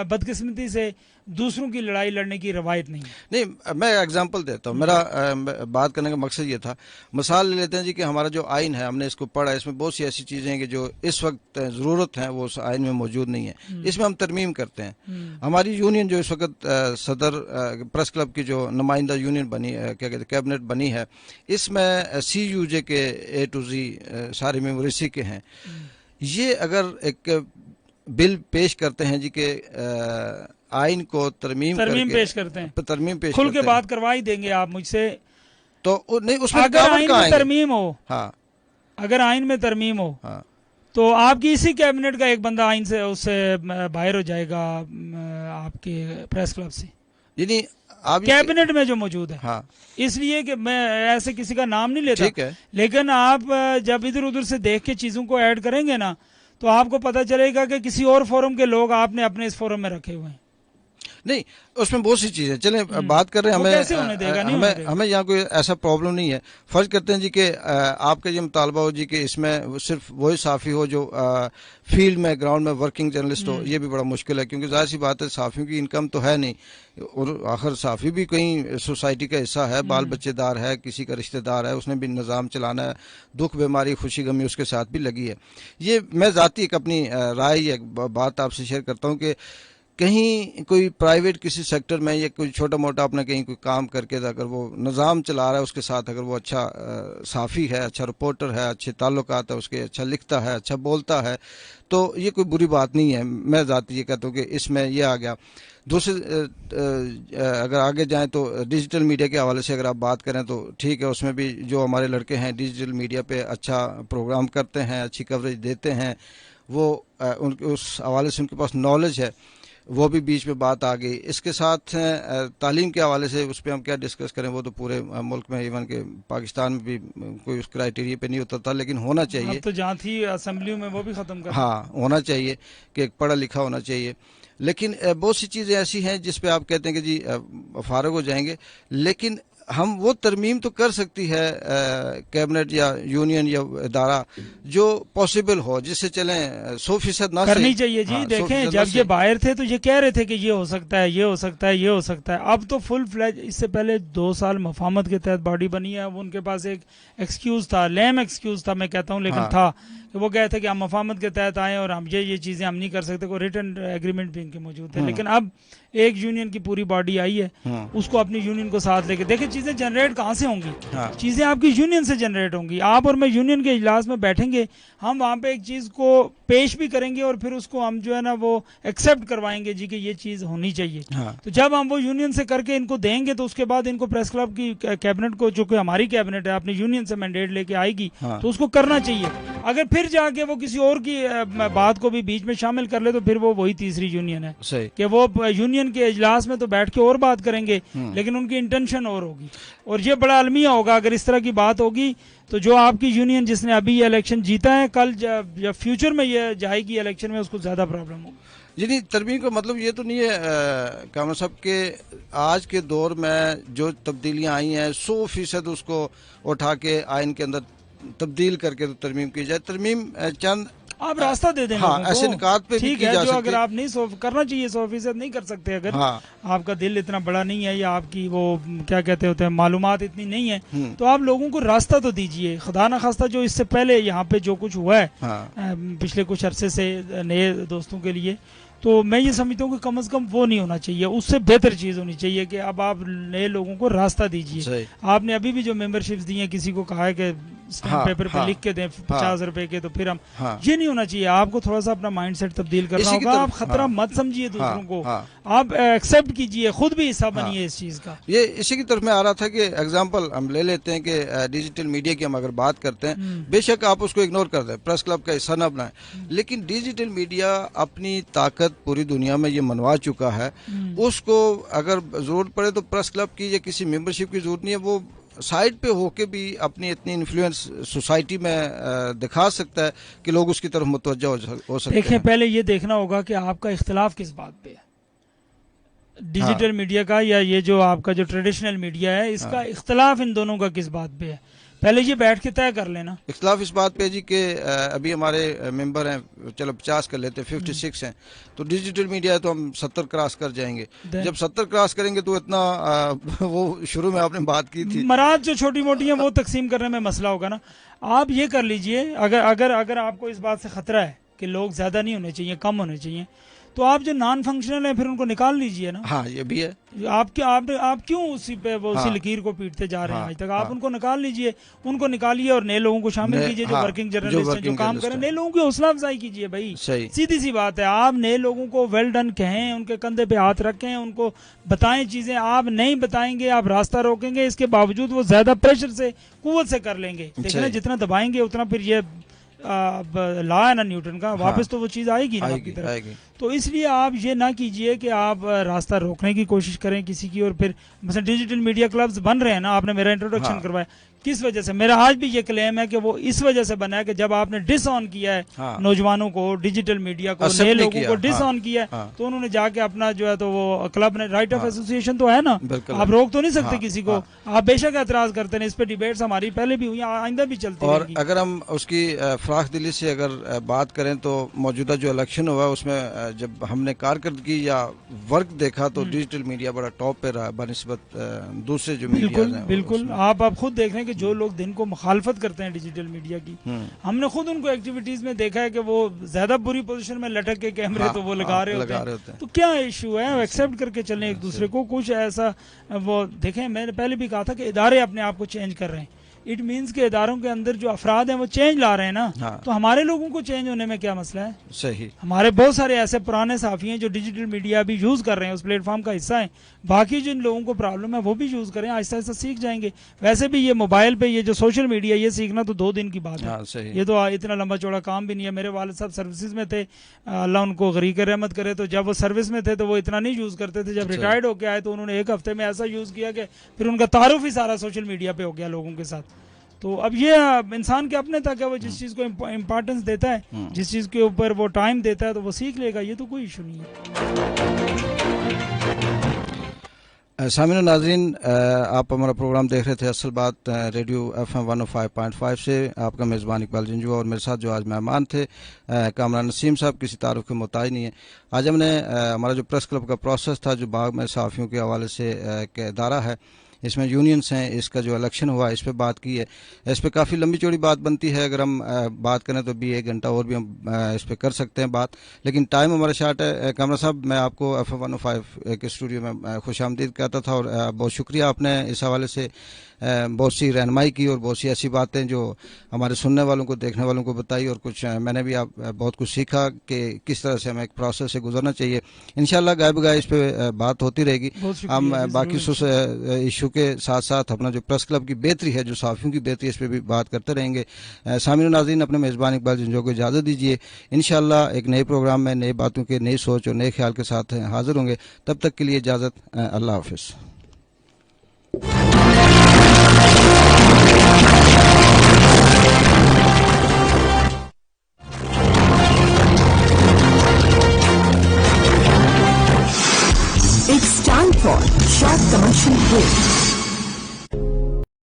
بدقسمتی سے دوسروں کی لڑائی لڑنے کی روایت نہیں ہے. نہیں، میں ایگزامپل دیتا ہوں. میرا بات کرنے کا مقصد یہ تھا، مثال لے لیتے ہیں جی کہ ہمارا جو آئین ہے، ہم نے اس کو پڑھا، اس میں بہت سی ایسی چیزیں ہیں کہ جو اس وقت ضرورت ہیں وہ اس آئین میں موجود نہیں ہے. اس میں ہم ترمیم کرتے ہیں. ہماری یونین جو اس وقت صدر پریس کلب کی جو نمائندہ یونین بنی، کیا کہتے ہیں، کیبنٹ بنی ہے، اس میں سی یو جے کے اے ٹو زی سارے ممبر اسی کے ہیں. یہ اگر ایک بل پیش کرتے ہیں جی کہ آئین کو ترمیم پیش کرتے ہیں، ترمیم پیش کھل کے بات کروا ہی دیں گے آپ مجھ سے. تو نہیں، اس میں اگر آئین میں ترمیم ہو، ہاں، اگر آئین میں ترمیم ہو تو آپ کی اسی کیبنٹ کا ایک بندہ آئین سے اس سے باہر ہو جائے گا آپ کے پریس کلب سے. یعنی کیبنٹ میں جو موجود ہے. ہاں، اس لیے کہ میں ایسے کسی کا نام نہیں لیتا، لیکن آپ جب ادھر ادھر سے دیکھ کے چیزوں کو ایڈ کریں گے نا، تو آپ کو پتہ چلے گا کہ کسی اور فورم کے لوگ آپ نے اپنے اس فورم میں رکھے ہوئے ہیں. نہیں، اس میں بہت سی چیزیں چلیں بات کر رہے ہیں. ہمیں یہاں کوئی ایسا پرابلم نہیں ہے. فرض کرتے ہیں جی کہ آپ کا یہ مطالبہ ہو جی کہ اس میں صرف وہی صحافی ہو جو فیلڈ میں، گراؤنڈ میں ورکنگ جرنلسٹ ہو. یہ بھی بڑا مشکل ہے، کیونکہ ظاہر سی بات ہے صحافیوں کی انکم تو ہے نہیں، اور آخر صحافی بھی کہیں سوسائٹی کا حصہ ہے، بال بچے دار ہے، کسی کا رشتہ دار ہے، اس نے بھی نظام چلانا ہے، دکھ بیماری خوشی غمی اس کے ساتھ بھی لگی ہے. یہ میں ذاتی ایک اپنی رائے، ایک بات آپ سے شیئر کرتا ہوں کہ کہیں کوئی پرائیویٹ کسی سیکٹر میں یا کوئی چھوٹا موٹا اپنا کہیں کوئی کام کر کے اگر وہ نظام چلا رہا ہے اس کے ساتھ، اگر وہ اچھا صحافی ہے، اچھا رپورٹر ہے، اچھے تعلقات ہے اس کے، اچھا لکھتا ہے، اچھا بولتا ہے، تو یہ کوئی بری بات نہیں ہے. میں ذاتی یہ کہتا ہوں کہ اس میں یہ آ گیا. دوسرے اگر آگے جائیں تو ڈیجیٹل میڈیا کے حوالے سے اگر آپ بات کریں تو ٹھیک ہے، اس میں بھی جو ہمارے لڑکے ہیں ڈیجیٹل میڈیا پہ اچھا پروگرام کرتے ہیں، اچھی کوریج دیتے ہیں، وہ ان کے اس حوالے سے ان کے پاس نالج ہے، وہ بھی بیچ میں بات آ گئی. اس کے ساتھ تعلیم کے حوالے سے اس پہ ہم کیا ڈسکس کریں، وہ تو پورے ملک میں ایون کہ پاکستان میں بھی کوئی اس کرائیٹیریا پہ نہیں ہوتا تھا، لیکن ہونا چاہیے. اب تو جہاں تھی اسمبلیوں میں وہ بھی ختم کر ہاں ہونا چاہیے کہ ایک پڑھا لکھا ہونا چاہیے. لیکن بہت سی چیزیں ایسی ہیں جس پہ آپ کہتے ہیں کہ جی فارغ ہو جائیں گے، لیکن ہم وہ ترمیم تو کر سکتی ہے کیبنٹ یا یونین یا ادارہ جو پاسبل ہو، جس سے چلیں 100% نہ کرنی چاہیے. جی دیکھیں، جب یہ باہر تھے تو یہ کہہ رہے تھے کہ یہ ہو سکتا ہے، یہ ہو سکتا ہے، یہ ہو سکتا ہے. اب تو فل فلیج، اس سے پہلے 2 سال مفاہمت کے تحت باڈی بنی ہے. اب ان کے پاس ایک ایکسکیوز تھا، لیم ایکسکیوز تھا میں کہتا ہوں، لیکن تھا کہ وہ کہتے کہ ہم مفاہمت کے تحت آئیں اور ہم یہ چیزیں ہم نہیں کر سکتے. کوئی ریٹن ایگریمنٹ بھی ان کے موجود تھے. لیکن اب ایک یونین کی پوری باڈی آئی ہے، اس کو اپنی یونین کو ساتھ لے کے دیکھیں چیزیں جنریٹ کہاں سے ہوں گی. چیزیں آپ کی یونین سے جنریٹ ہوں گی. آپ اور میں یونین کے اجلاس میں بیٹھیں گے، ہم وہاں پہ ایک چیز کو پیش بھی کریں گے اور پھر اس کو ہم جو ہے نا وہ ایکسیپٹ کروائیں گے جی کہ یہ چیز ہونی چاہیے. تو جب ہم وہ یونین سے کر کے ان کو دیں گے تو اس کے بعد ان کو پریس کلب کی کیبنٹ کو، جو کہ ہماری کیبنٹ ہے، اپنی یونین سے مینڈیٹ لے کے آئے گی تو اس کو کرنا چاہیے. اگر پھر جا کے وہ کسی اور کی بات کو بھی بیچ میں شامل کر لے تو پھر وہ وہی تیسری یونین ہے کہ وہ یونین کے اجلاس میں تو بیٹھ کے اور بات کریں گے لیکن ان کی انٹینشن اور ہوگی. اور یہ بڑا المیہ ہوگا اگر اس طرح کی بات ہوگی. تو جو آپ کی یونین جس نے ابھی یہ الیکشن جیتا ہے، کل جب فیوچر میں یہ جائے گی الیکشن میں، اس کو زیادہ پرابلم ہوگی. جی نہیں، ترمیم کا مطلب یہ تو نہیں ہے کامران صاحب کہ آج کے دور میں جو تبدیلیاں آئی ہیں 100% اس کو اٹھا کے آئین کے اندر تبدیل کر کے تو ترمیم کی جائے. ترمیم چند آپ راستہ دے دیں ہاں ایسے نکات پہ بھی ٹھیک کی ہے. جا جو سکتی اگر آپ نہیں کرنا چاہیے 100% نہیں کر سکتے، اگر آپ کا دل اتنا بڑا نہیں ہے یا آپ کی وہ کیا کہتے ہوتے ہیں معلومات اتنی نہیں ہے، تو آپ لوگوں کو راستہ تو دیجئے. خدا نخواستہ جو اس سے پہلے یہاں پہ جو کچھ ہوا ہے پچھلے کچھ عرصے سے نئے دوستوں کے لیے، تو میں یہ سمجھتا ہوں کہ کم از کم وہ نہیں ہونا چاہیے. اس سے بہتر چیز ہونی چاہیے کہ اب آپ نئے لوگوں کو راستہ دیجیے. آپ نے ابھی بھی جو ممبرشپس دی ہیں، کسی کو کہا ہے کہ اسٹیمپ پیپر پہ لکھ کے دیں 50 روپے کے، تو پھر ہم یہ نہیں ہونا چاہیے. آپ کو تھوڑا سا اپنا مائنڈ سیٹ تبدیل کرنا ہوگا. آپ خطرہ مت سمجھیے دوسروں کو، آپ ایکسیپٹ کیجیے، خود بھی حصہ بنیے اس چیز کا. یہ اسی کی طرف میں آ رہا تھا کہ ایگزامپل ہم لے لیتے ہیں کہ ڈیجیٹل میڈیا کی ہم اگر بات کرتے ہیں، بے شک آپ اس کو اگنور کر دیں، پریس کلب کا حصہ نہ بنائیں، لیکن ڈیجیٹل میڈیا اپنی طاقت پوری دنیا میں یہ منوا چکا ہے. اس کو اگر ضرورت پڑے تو پریس کلب کی یا کسی ممبرشپ کی ضرورت نہیں ہے، وہ سائڈ پہ ہو کے بھی اپنی اتنی انفلوئنس سوسائٹی میں دکھا سکتا ہے کہ لوگ اس کی طرف متوجہ ہو سکتے ہیں. دیکھیں، پہلے یہ دیکھنا ہوگا کہ آپ کا اختلاف کس بات پہ ہے، ڈیجیٹل میڈیا کا یا یہ جو آپ کا جو ٹریڈیشنل میڈیا ہے، اس کا اختلاف ان دونوں کا کس بات پہ ہے. پہلے یہ بیٹھ کے طے کر لینا. اختلاف اس بات پہ جی کہ ابھی ہمارے ممبر ہیں، چلو 50 کر لیتے، 56 ہیں، تو ڈیجیٹل میڈیا ہے تو ہم 70 کراس کر جائیں گے. جب 70 کراس کریں گے تو اتنا وہ شروع میں آپ نے بات کی تھی، مراد جو چھوٹی موٹی ہیں وہ تقسیم کرنے میں مسئلہ ہوگا نا. آپ یہ کر لیجئے، اگر آپ کو اس بات سے خطرہ ہے کہ لوگ زیادہ نہیں ہونے چاہیے، کم ہونے چاہیے، تو آپ جو نان فنکشنل ہیں پھر ان کو نکال لیجئے نا. ہاں یہ بھی ہے. آپ کیوں اسی پہ اسی لکیر کو پیٹتے جا رہے ہیں آج تک. آپ ان کو نکال لیجئے، ان کو نکالیے اور نئے لوگوں کو شامل کیجئے جو ورکنگ جرنلسٹ ہیں، جو کام کریں. نئے لوگوں کی حوصلہ افزائی کیجئے بھائی، سیدھی سی بات ہے. آپ نئے لوگوں کو ویل ڈن کہیں، ان کے کندھے پہ ہاتھ رکھیں، ان کو بتائیں چیزیں. آپ نہیں بتائیں گے، آپ راستہ روکیں گے، اس کے باوجود وہ زیادہ پریشر سے، قوت سے کر لیں گے. دیکھنا جتنا دبائیں گے اتنا پھر یہ لا ہے نا نیوٹن کا، واپس تو وہ چیز آئے گی نا آپ کی طرف. تو اس لیے آپ یہ نہ کیجئے کہ آپ راستہ روکنے کی کوشش کریں کسی کی. اور پھر مثلا ڈیجیٹل میڈیا کلبز بن رہے ہیں نا، آپ نے میرا انٹروڈکشن کروایا، کس وجہ سے؟ میرا آج بھی یہ کلیم ہے کہ وہ اس وجہ سے بنا ہے کہ جب آپ نے ڈس آن کیا ہے نوجوانوں کو، ڈیجیٹل میڈیا کو، نئے لوگوں کو ڈس آن کیا ہے، تو انہوں نے جا کے اپنا جو ہے تو وہ کلب نے رائٹ آف ایسوسیشن تو ہے نا، آپ روک تو نہیں سکتے کسی کو. آپ بے شک اعتراض کرتے ہیں، اس پہ ڈیبیٹس ہماری پہلے بھی ہوئی، آئندہ بھی چلتی رہیں گی. اور اگر ہم اس کی فراخ دلی سے اگر بات کریں تو موجودہ جو الیکشن ہوا اس میں جب ہم نے کارکردگی یا ورک دیکھا تو ڈیجیٹل میڈیا بڑا ٹاپ پہ رہا بنسبت دوسرے جو میڈیا ہیں. بالکل. آپ خود دیکھ رہے ہیں کہ جو لوگ دن کو مخالفت کرتے ہیں ڈیجیٹل میڈیا کی، ہم نے خود ان کو ایکٹیویٹیز میں دیکھا ہے کہ وہ زیادہ بری پوزیشن میں لٹک کے کیمرے تو وہ لگا رہے ہوتے ہیں. تو کیا ایشو ہے؟ ایکسیپٹ کر کے چلیں ایک دوسرے کو. کچھ ایسا وہ دیکھیں، میں نے پہلے بھی کہا تھا کہ ادارے اپنے آپ کو چینج کر رہے ہیں. اٹ مینس کہ اداروں کے اندر جو افراد ہیں وہ چینج لا رہے ہیں نا. تو ہمارے لوگوں کو چینج ہونے میں کیا مسئلہ ہے؟ صحیح. ہمارے بہت سارے ایسے پرانے صحافی ہیں جو ڈیجیٹل میڈیا بھی یوز کر رہے ہیں، اس پلیٹ فارم کا حصہ ہیں. باقی جن لوگوں کو پرابلم ہے وہ بھی یوز کریں، آہستہ آہستہ سیکھ جائیں گے. ویسے بھی یہ موبائل پہ یہ جو سوشل میڈیا، یہ سیکھنا تو 2 دن کی بات ہے. یہ تو اتنا لمبا چوڑا کام بھی نہیں ہے. میرے والد صاحب سروسز میں تھے، اللہ ان کو غریق رحمت کرے. تو جب وہ سروس میں تھے تو وہ اتنا نہیں یوز کرتے تھے. جب ریٹائرڈ ہو کے آئے تو انہوں نے 1 ہفتے میں ایسا یوز کیا کہ پھر ان کا تعارف ہی سارا سوشل میڈیا پہ ہو گیا لوگوں کے ساتھ. تو اب یہ انسان کے اپنے تک ہے، وہ جس چیز کو امپورٹنس دیتا ہے، جس چیز کے اوپر وہ ٹائم دیتا ہے تو وہ سیکھ لے گا. یہ تو کوئی ایشو نہیں ہے. سامعین و ناظرین، آپ ہمارا پروگرام دیکھ رہے تھے اصل بات ریڈیو FM 105.5 سے. آپ کا میزبان اقبال جنجو، اور میرے ساتھ جو آج مہمان تھے کامران نسیم صاحب، کسی تعارف کے محتاج نہیں ہے. آج ہم نے ہمارا جو پریس کلب کا پروسیس تھا، جو باغ میں صحافیوں کے حوالے سے ایک ادارہ ہے، اس میں یونینز ہیں، اس کا جو الیکشن ہوا اس پہ بات کی ہے. اس پہ کافی لمبی چوڑی بات بنتی ہے. اگر ہم بات کریں تو بھی 1 گھنٹہ اور بھی ہم اس پہ کر سکتے ہیں بات، لیکن ٹائم ہمارا شارٹ ہے. کامران صاحب، میں آپ کو FM 105 کے اسٹوڈیو میں خوش آمدید کہتا تھا، اور بہت شکریہ، آپ نے اس حوالے سے بہت سی رہنمائی کی اور بہت سی ایسی باتیں جو ہمارے سننے والوں کو، دیکھنے والوں کو بتائی، اور کچھ میں نے بھی بہت کچھ سیکھا کہ کس طرح سے ہمیں ایک پروسیس سے گزرنا چاہیے. انشاءاللہ گائے بگائے اس پہ بات ہوتی رہے گی. ہم باقی ایشو کے ساتھ ساتھ اپنا جو پریس کلب کی بہتری ہے، جو صحافیوں کی بہتری، اس پہ بھی بات کرتے رہیں گے. سامعین و ناظرین، اپنے میزبان اقبال جنجو کو اجازت دیجیے. انشاءاللہ ایک نئے پروگرام میں نئے باتوں کے، نئی سوچ اور نئے خیال کے ساتھ حاضر ہوں گے. تب تک کے لیے اجازت. اللہ حافظ.